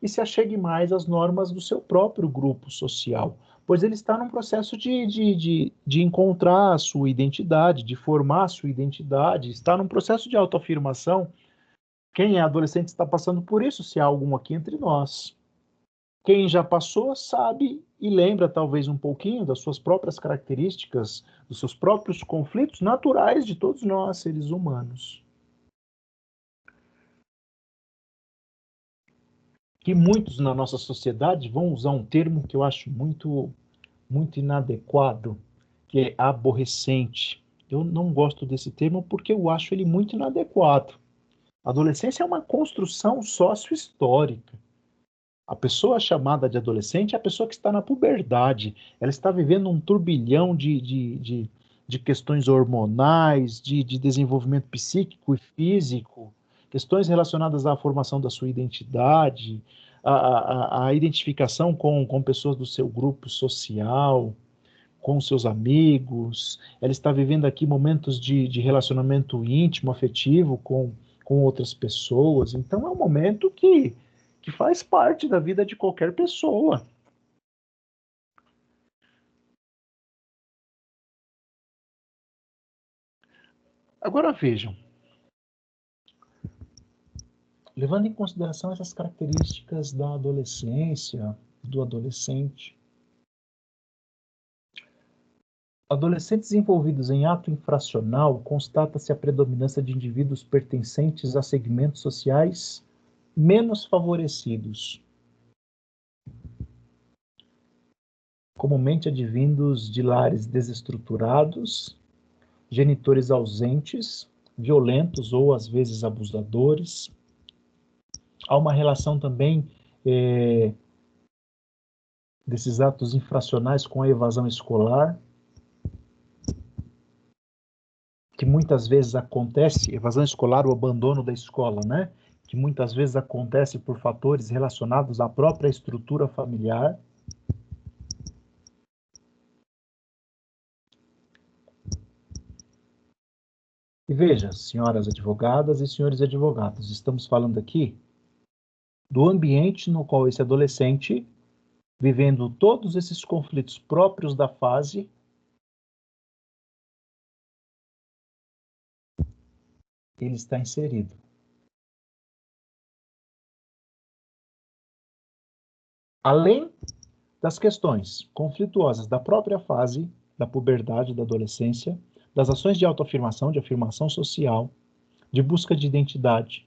e se achegue mais às normas do seu próprio grupo social, pois ele está num processo de encontrar a sua identidade, de formar a sua identidade, está num processo de autoafirmação. Quem é adolescente está passando por isso, se há algum aqui entre nós. Quem já passou sabe e lembra talvez um pouquinho das suas próprias características, dos seus próprios conflitos naturais de todos nós, seres humanos. Que muitos na nossa sociedade vão usar um termo que eu acho muito inadequado, que é aborrecente. Eu não gosto desse termo porque eu acho ele muito inadequado. A adolescência é uma construção sócio-histórica. A pessoa chamada de adolescente é a pessoa que está na puberdade. Ela está vivendo um turbilhão de questões hormonais, de desenvolvimento psíquico e físico, questões relacionadas à formação da sua identidade, a identificação com pessoas do seu grupo social, com seus amigos. Ela está vivendo aqui momentos de relacionamento íntimo, afetivo com outras pessoas. Então, é um momento que faz parte da vida de qualquer pessoa. Agora vejam, levando em consideração essas características da adolescência, do adolescente, adolescentes envolvidos em ato infracional, constata-se a predominância de indivíduos pertencentes a segmentos sociais menos favorecidos, comumente advindos de lares desestruturados, genitores ausentes, violentos ou às vezes abusadores. Há uma relação também desses atos infracionais com a evasão escolar, que muitas vezes acontece, evasão escolar, o abandono da escola, né? Que muitas vezes acontece por fatores relacionados à própria estrutura familiar. E veja, senhoras advogadas e senhores advogados, estamos falando aqui do ambiente no qual esse adolescente, vivendo todos esses conflitos próprios da fase, ele está inserido. Além das questões conflituosas da própria fase, da puberdade, da adolescência, das ações de autoafirmação, de afirmação social, de busca de identidade.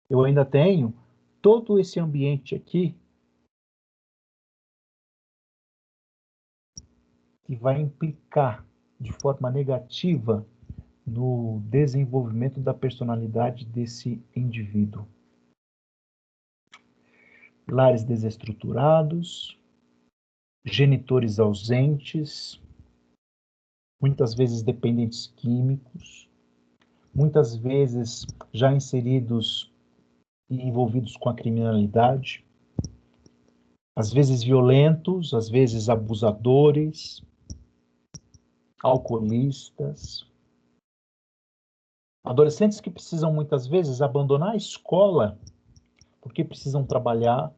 Eu ainda tenho todo esse ambiente aqui que vai implicar de forma negativa no desenvolvimento da personalidade desse indivíduo. Lares desestruturados, genitores ausentes, muitas vezes dependentes químicos, muitas vezes já inseridos e envolvidos com a criminalidade, às vezes violentos, às vezes abusadores, alcoolistas, adolescentes que precisam muitas vezes abandonar a escola porque precisam trabalhar,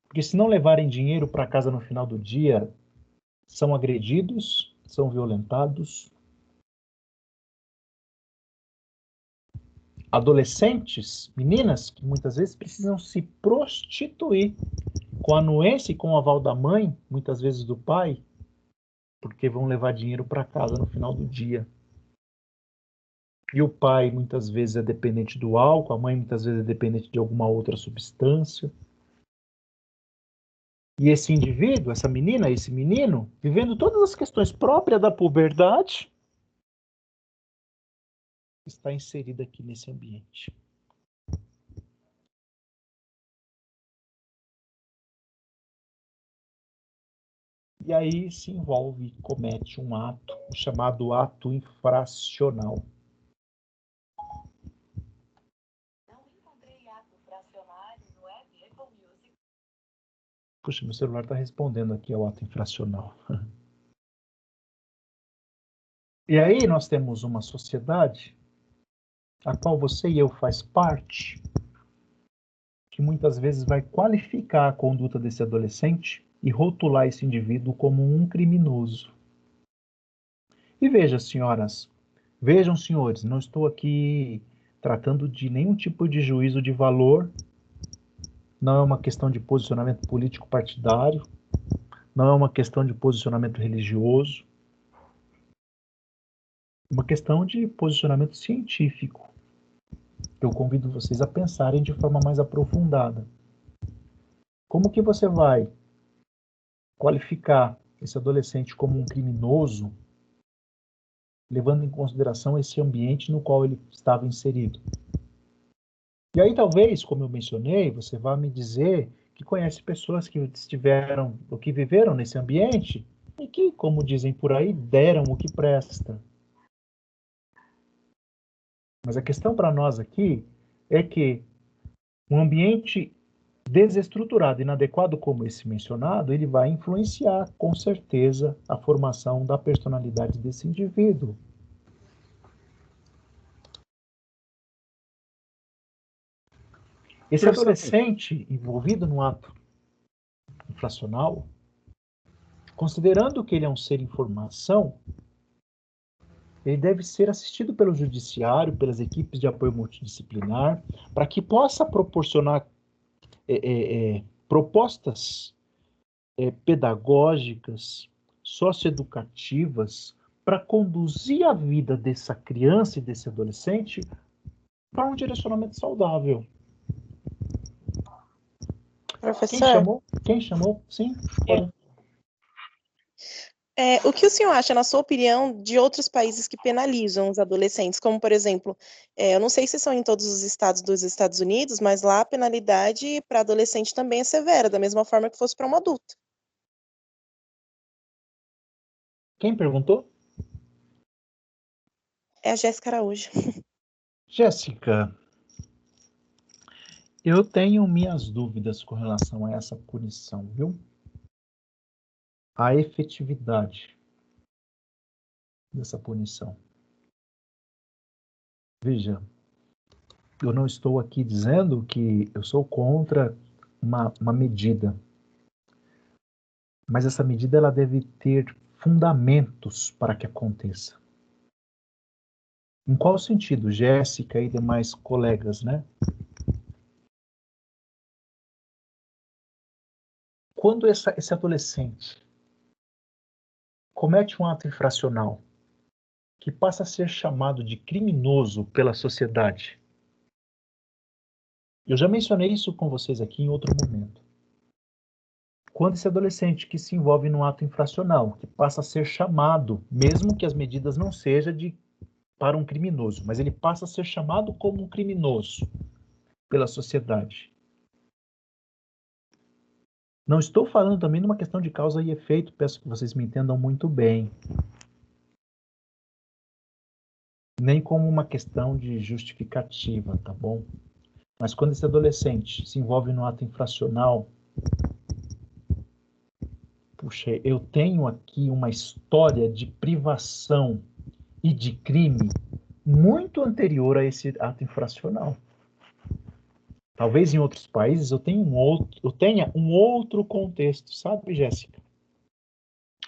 porque se não levarem dinheiro para casa no final do dia, são agredidos, são violentados. Adolescentes, meninas, que muitas vezes precisam se prostituir com a anuência e com o aval da mãe, muitas vezes do pai, porque vão levar dinheiro para casa no final do dia. E o pai muitas vezes é dependente do álcool, a mãe muitas vezes é dependente de alguma outra substância. E esse indivíduo, essa menina, esse menino, vivendo todas as questões próprias da puberdade, está inserido aqui nesse ambiente. E aí se envolve, comete um ato, chamado ato infracional. Puxa, meu celular está respondendo aqui ao ato infracional. E aí nós temos uma sociedade a qual você e eu faz parte, que muitas vezes vai qualificar a conduta desse adolescente e rotular esse indivíduo como um criminoso. E veja, senhoras, vejam, senhores, não estou aqui tratando de nenhum tipo de juízo de valor, não é uma questão de posicionamento político partidário, não é uma questão de posicionamento religioso, é uma questão de posicionamento científico. Eu convido vocês a pensarem de forma mais aprofundada. Como que você vai qualificar esse adolescente como um criminoso, levando em consideração esse ambiente no qual ele estava inserido? E aí talvez, como eu mencionei, você vá me dizer que conhece pessoas que estiveram, ou que viveram nesse ambiente e que, como dizem por aí, deram o que presta. Mas a questão para nós aqui é que um ambiente desestruturado, inadequado como esse mencionado, ele vai influenciar, com certeza, a formação da personalidade desse indivíduo. Esse adolescente envolvido no ato infracional, considerando que ele é um ser em formação, ele deve ser assistido pelo judiciário, pelas equipes de apoio multidisciplinar, para que possa proporcionar propostas pedagógicas, socioeducativas, para conduzir a vida dessa criança e desse adolescente para um direcionamento saudável. Professor, Quem chamou? Sim? Pode. o que o senhor acha, na sua opinião, de outros países que penalizam os adolescentes? Como, por exemplo, eu não sei se são em todos os estados dos Estados Unidos, mas lá a penalidade para adolescente também é severa, da mesma forma que fosse para um adulto. Quem perguntou? É a Jéssica Araújo. Jéssica, eu tenho minhas dúvidas com relação a essa punição, viu? A efetividade dessa punição. Veja, eu não estou aqui dizendo que eu sou contra uma medida, mas essa medida ela deve ter fundamentos para que aconteça. Em qual sentido, Jéssica e demais colegas, né? Quando esse adolescente comete um ato infracional que passa a ser chamado de criminoso pela sociedade, eu já mencionei isso com vocês aqui em outro momento. Quando esse adolescente que se envolve num ato infracional, que passa a ser chamado, mesmo que as medidas não sejam para um criminoso, mas ele passa a ser chamado como um criminoso pela sociedade. Não estou falando também de uma questão de causa e efeito, peço que vocês me entendam muito bem. Nem como uma questão de justificativa, tá bom? Mas quando esse adolescente se envolve num ato infracional, puxa, eu tenho aqui uma história de privação e de crime muito anterior a esse ato infracional. Talvez em outros países eu tenha um outro contexto, sabe, Jéssica?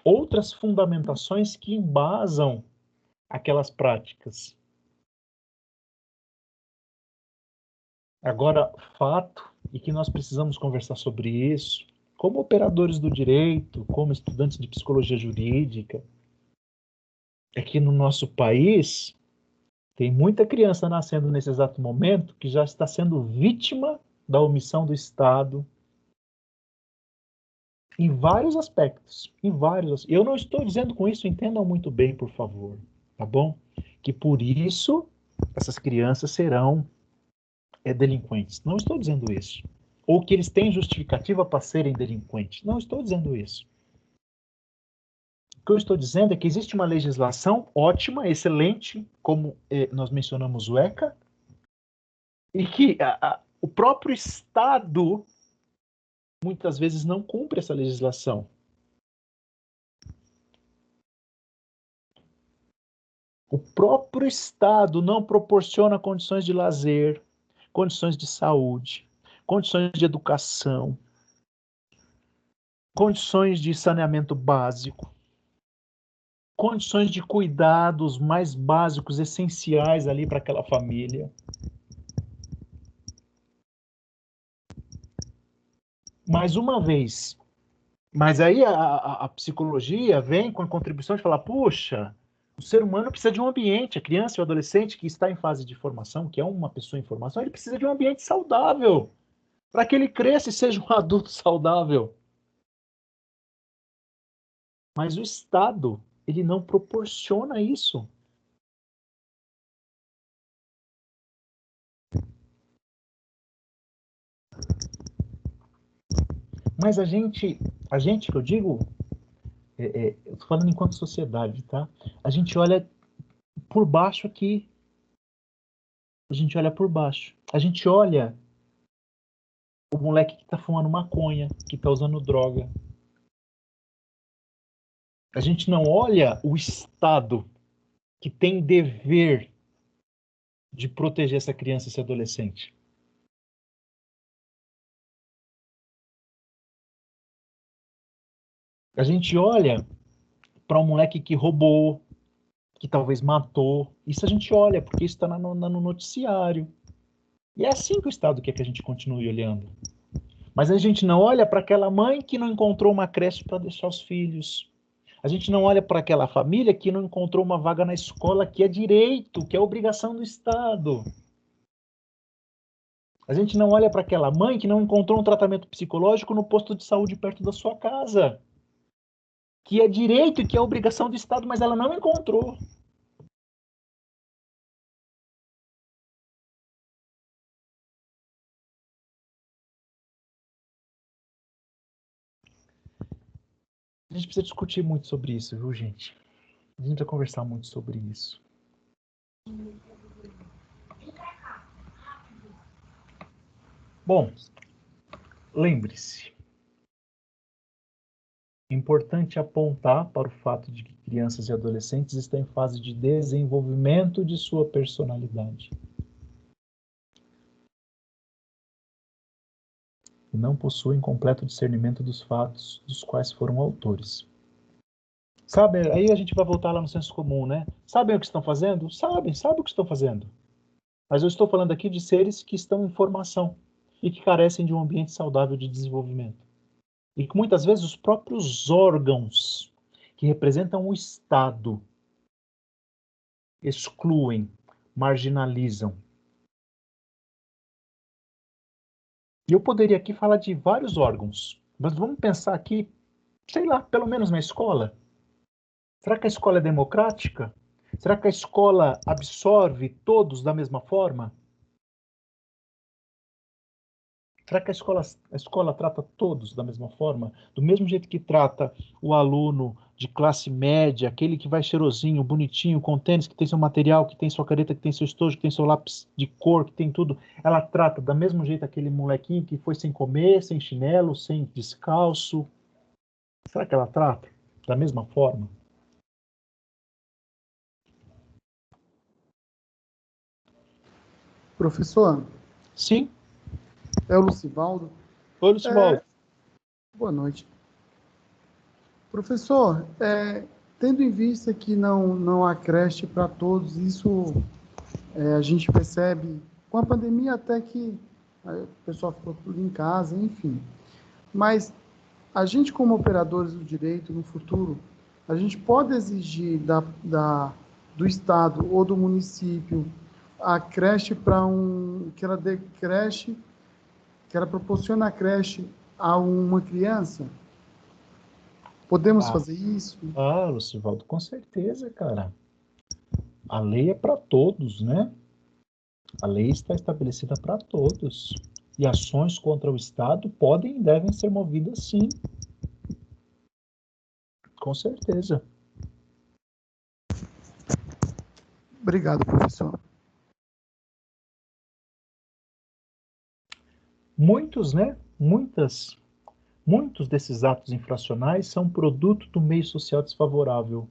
Outras fundamentações que embasam aquelas práticas. Agora, fato, e que nós precisamos conversar sobre isso, como operadores do direito, como estudantes de psicologia jurídica, é que no nosso país tem muita criança nascendo nesse exato momento que já está sendo vítima da omissão do Estado em vários aspectos. Eu não estou dizendo com isso, entendam muito bem, por favor, tá bom? Que por isso essas crianças serão delinquentes. Não estou dizendo isso. Ou que eles têm justificativa para serem delinquentes. Não estou dizendo isso. O que eu estou dizendo é que existe uma legislação ótima, excelente, como nós mencionamos o ECA, e que o próprio Estado muitas vezes não cumpre essa legislação. O próprio Estado não proporciona condições de lazer, condições de saúde, condições de educação, condições de saneamento básico, condições de cuidados mais básicos, essenciais ali para aquela família. Mais uma vez, mas aí a psicologia vem com a contribuição de falar, puxa, o ser humano precisa de um ambiente, a criança e o adolescente que está em fase de formação, que é uma pessoa em formação, ele precisa de um ambiente saudável, para que ele cresça e seja um adulto saudável. Mas o Estado, ele não proporciona isso. Mas a gente que eu digo, eu estou falando enquanto sociedade, tá? A gente olha por baixo aqui. A gente olha por baixo. A gente olha o moleque que está fumando maconha, que está usando droga. A gente não olha o Estado que tem dever de proteger essa criança, esse adolescente. A gente olha para um moleque que roubou, que talvez matou. Isso a gente olha, porque isso está no noticiário. E é assim que o Estado quer que a gente continue olhando. Mas a gente não olha para aquela mãe que não encontrou uma creche para deixar os filhos. A gente não olha para aquela família que não encontrou uma vaga na escola, que é direito, que é obrigação do Estado. A gente não olha para aquela mãe que não encontrou um tratamento psicológico no posto de saúde perto da sua casa, que é direito e que é obrigação do Estado, mas ela não encontrou. A gente precisa discutir muito sobre isso, viu, gente? A gente vai conversar muito sobre isso. Bom, lembre-se, é importante apontar para o fato de que crianças e adolescentes estão em fase de desenvolvimento de sua personalidade. E não possuem completo discernimento dos fatos dos quais foram autores. Sabe, aí a gente vai voltar lá no senso comum, né? Sabem o que estão fazendo? Sabem o que estão fazendo. Mas eu estou falando aqui de seres que estão em formação e que carecem de um ambiente saudável de desenvolvimento. E que muitas vezes os próprios órgãos que representam o Estado excluem, marginalizam. E eu poderia aqui falar de vários órgãos, mas vamos pensar aqui, sei lá, pelo menos na escola. Será que a escola é democrática? Será que a escola absorve todos da mesma forma? Será que a escola trata todos da mesma forma? Do mesmo jeito que trata o aluno de classe média, aquele que vai cheirosinho, bonitinho, com tênis, que tem seu material, que tem sua caneta, que tem seu estojo, que tem seu lápis de cor, que tem tudo. Ela trata da mesmo jeito aquele molequinho que foi sem comer, sem chinelo, sem descalço. Será que ela trata da mesma forma? Professor, Sim. é o Lucivaldo. Oi, Lucivaldo. Boa noite. Professor, tendo em vista que não há creche para todos, isso a gente percebe com a pandemia até que o pessoal ficou tudo em casa, enfim. Mas a gente, como operadores do direito, no futuro, a gente pode exigir do Estado ou do município a creche que ela dê creche, que ela proporcione a creche a uma criança? Podemos fazer isso? Lucivaldo, com certeza, cara. A lei é para todos, né? A lei está estabelecida para todos. E ações contra o Estado podem e devem ser movidas, sim. Com certeza. Obrigado, professor. Muitos desses atos infracionais são produto do meio social desfavorável,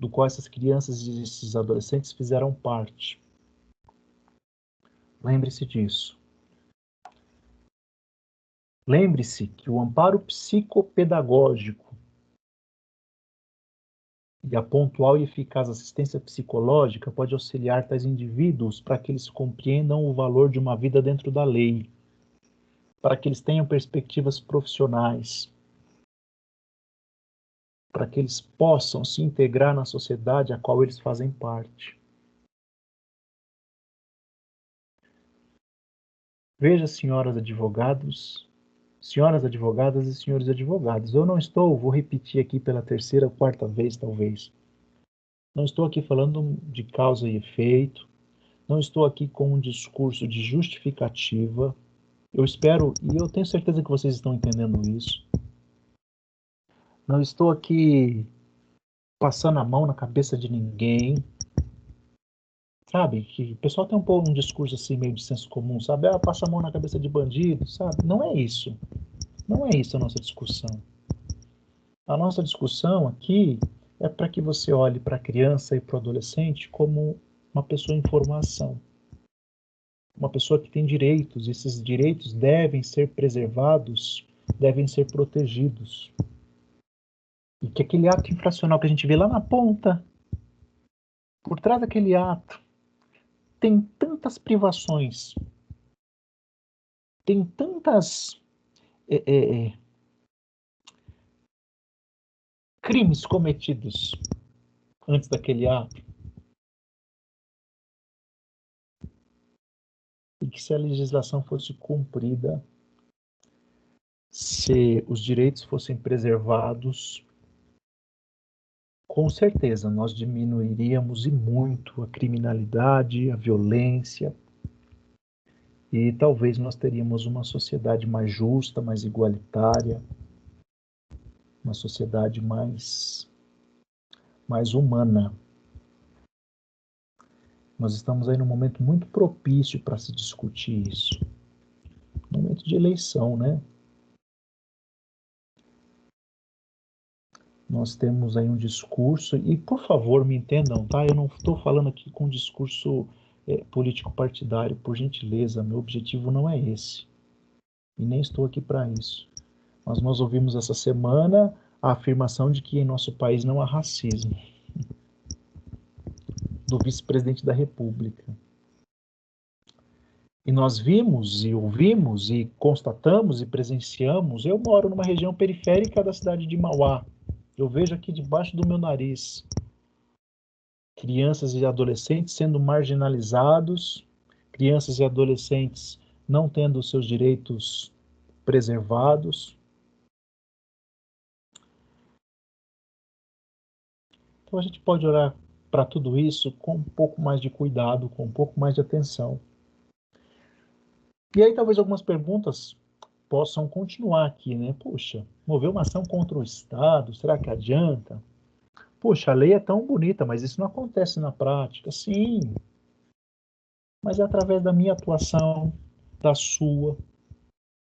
do qual essas crianças e esses adolescentes fizeram parte. Lembre-se disso. Lembre-se que o amparo psicopedagógico e a pontual e eficaz assistência psicológica pode auxiliar tais indivíduos para que eles compreendam o valor de uma vida dentro da lei, para que eles tenham perspectivas profissionais, para que eles possam se integrar na sociedade a qual eles fazem parte. Veja, senhoras advogadas e senhores advogados, eu não estou, vou repetir aqui pela terceira ou quarta vez, talvez, não estou aqui falando de causa e efeito, não estou aqui com um discurso de justificativa. Eu espero, e eu tenho certeza que vocês estão entendendo isso. Não estou aqui passando a mão na cabeça de ninguém. Sabe? Que o pessoal tem um discurso assim meio de senso comum, sabe? Passa a mão na cabeça de bandido, sabe? Não é isso. Não é isso a nossa discussão. A nossa discussão aqui é para que você olhe para a criança e para o adolescente como uma pessoa em formação. Uma pessoa que tem direitos, e esses direitos devem ser preservados, devem ser protegidos. E que aquele ato infracional que a gente vê lá na ponta, por trás daquele ato, tem tantas privações, tem tantas crimes cometidos antes daquele ato. e que se a legislação fosse cumprida, se os direitos fossem preservados, com certeza nós diminuiríamos e muito a criminalidade, a violência, e talvez nós teríamos uma sociedade mais justa, mais igualitária, uma sociedade mais humana. Nós estamos aí num momento muito propício para se discutir isso. Momento de eleição, né? Nós temos aí um discurso, e por favor me entendam, tá? Eu não estou falando aqui com um discurso político-partidário, por gentileza, meu objetivo não é esse. E nem estou aqui para isso. Mas nós ouvimos essa semana a afirmação de que em nosso país não há racismo. Do vice-presidente da República. E nós vimos e ouvimos e constatamos e presenciamos. Eu moro numa região periférica da cidade de Mauá. Eu vejo aqui debaixo do meu nariz crianças e adolescentes sendo marginalizados, crianças e adolescentes não tendo seus direitos preservados. Então a gente pode olhar para tudo isso com um pouco mais de cuidado, com um pouco mais de atenção. E aí talvez algumas perguntas possam continuar aqui, né? Puxa, mover uma ação contra o Estado, será que adianta? Puxa, a lei é tão bonita, mas isso não acontece na prática. Sim, mas é através da minha atuação, da sua,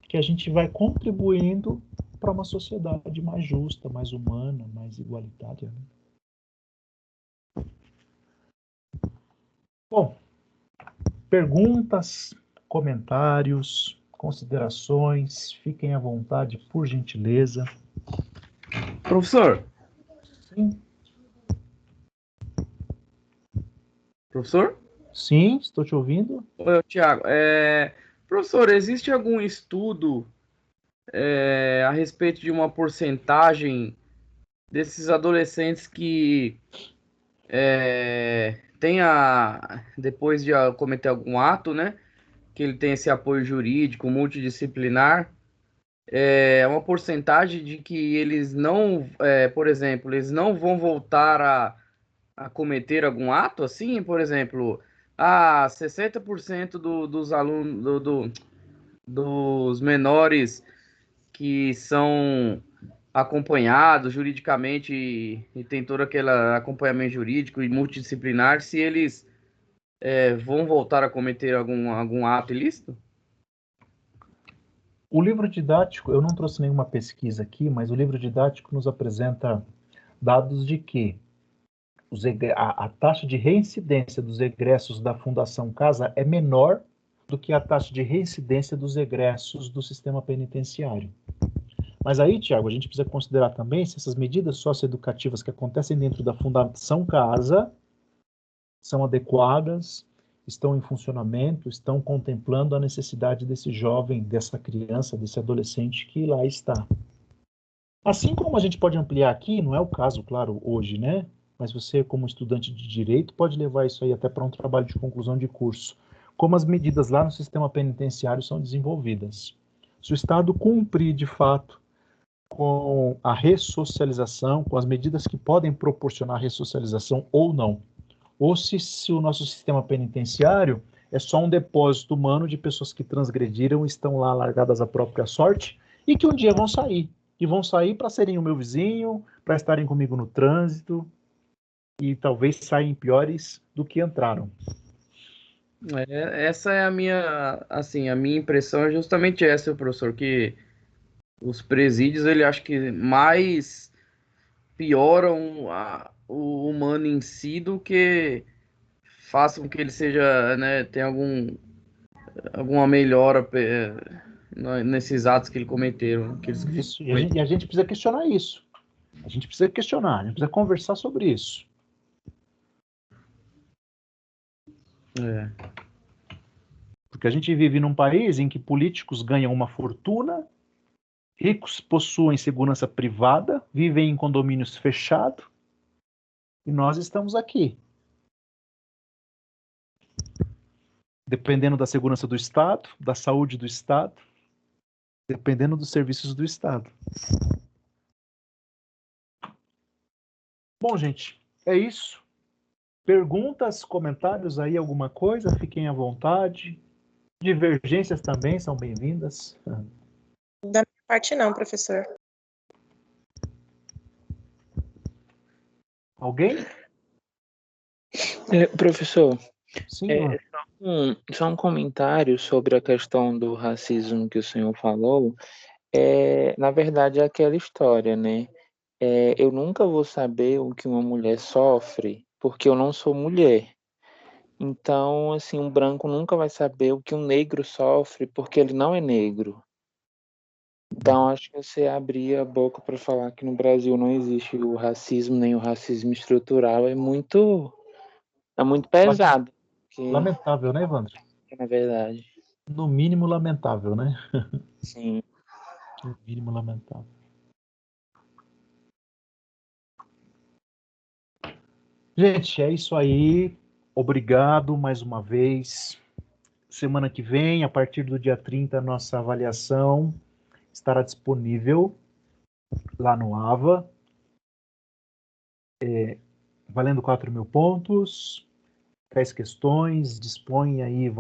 que a gente vai contribuindo para uma sociedade mais justa, mais humana, mais igualitária. Bom, perguntas, comentários, considerações, fiquem à vontade, por gentileza. Professor? Sim. Professor? Sim, estou te ouvindo. Oi, Tiago. Professor, existe algum estudo a respeito de uma porcentagem desses adolescentes que depois de cometer algum ato, né, que ele tem esse apoio jurídico multidisciplinar, uma porcentagem de que eles não, por exemplo, eles não vão voltar a cometer algum ato, assim, por exemplo, 60% dos alunos, dos menores que são acompanhados juridicamente e tem todo aquele acompanhamento jurídico e multidisciplinar, se eles vão voltar a cometer algum ato ilícito? O livro didático, eu não trouxe nenhuma pesquisa aqui, mas o livro didático nos apresenta dados de que a taxa de reincidência dos egressos da Fundação Casa é menor do que a taxa de reincidência dos egressos do sistema penitenciário. Mas aí, Tiago, a gente precisa considerar também se essas medidas socioeducativas que acontecem dentro da Fundação Casa são adequadas, estão em funcionamento, estão contemplando a necessidade desse jovem, dessa criança, desse adolescente que lá está. Assim como a gente pode ampliar aqui, não é o caso, claro, hoje, né? Mas você, como estudante de direito, pode levar isso aí até para um trabalho de conclusão de curso. Como as medidas lá no sistema penitenciário são desenvolvidas. Se o Estado cumprir, de fato, com a ressocialização, com as medidas que podem proporcionar ressocialização ou não, ou se o nosso sistema penitenciário é só um depósito humano de pessoas que transgrediram e estão lá largadas à própria sorte e que um dia vão sair. E vão sair para serem o meu vizinho, para estarem comigo no trânsito e talvez saiam piores do que entraram. Essa é a minha impressão é justamente essa, professor, que os presídios, ele acho que mais pioram o humano em si do que façam que ele seja, né, tenha alguma melhora nesses atos que ele cometeram. Isso, e a gente precisa questionar isso. A gente precisa conversar sobre isso. Porque a gente vive num país em que políticos ganham uma fortuna, ricos possuem segurança privada, vivem em condomínios fechados, e nós estamos aqui. dependendo da segurança do Estado, da saúde do Estado, dependendo dos serviços do Estado. Bom, gente, é isso. Perguntas, comentários aí, alguma coisa? Fiquem à vontade. Divergências também são bem-vindas. Da minha parte não, professor. Alguém? Professor, Sim, só um comentário sobre a questão do racismo que o senhor falou. Na verdade, é aquela história, né? Eu nunca vou saber o que uma mulher sofre, porque eu não sou mulher. Então, assim, um branco nunca vai saber o que um negro sofre, porque ele não é negro. Então, acho que você abrir a boca para falar que no Brasil não existe o racismo, nem o racismo estrutural, é muito pesado. lamentável, né, Evandro? Na verdade. No mínimo lamentável, né? Sim. No mínimo lamentável. Gente, é isso aí. Obrigado mais uma vez. Semana que vem, a partir do dia 30, a nossa avaliação estará disponível lá no AVA. Valendo 4.000 pontos, 10 questões, dispõe aí,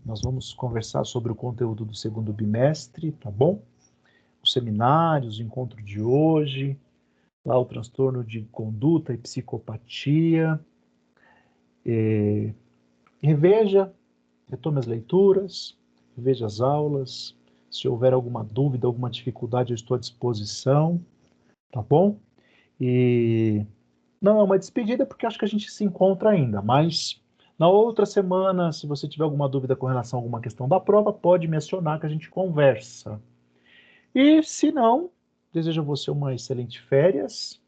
nós vamos conversar sobre o conteúdo do segundo bimestre, tá bom? Os seminários, o encontro de hoje, lá o transtorno de conduta e psicopatia. Reveja, retome as leituras, reveja as aulas. Se houver alguma dúvida, alguma dificuldade, eu estou à disposição, tá bom? E não é uma despedida, porque acho que a gente se encontra ainda, mas na outra semana, se você tiver alguma dúvida com relação a alguma questão da prova, pode me acionar que a gente conversa. E se não, desejo a você uma excelente férias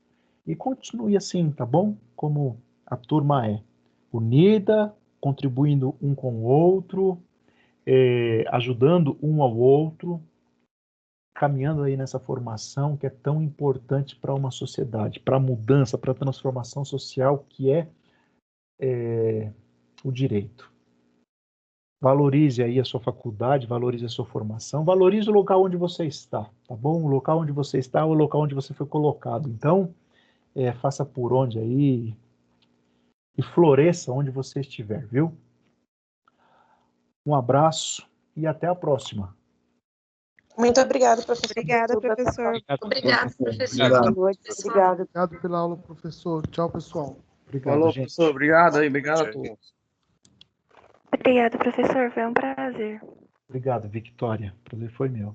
e continue assim, tá bom? Como a turma é unida, contribuindo um com o outro, ajudando um ao outro, caminhando aí nessa formação que é tão importante para uma sociedade, para a mudança, para a transformação social que é o direito. Valorize aí a sua faculdade, valorize a sua formação, valorize o local onde você está, tá bom? O local onde você está é o local onde você foi colocado. Então, faça por onde aí e floresça onde você estiver, viu? Um abraço e até a próxima. Muito obrigada, professor. Obrigada, professor. Obrigado, professor. Obrigado. Boa Noite, pessoal. Obrigado pela aula, professor. Tchau, pessoal. Obrigado, Falou, gente. professor. Obrigado aí. Obrigado a todos. Obrigada, professor. Foi um prazer. Obrigado, Victória. O prazer foi meu.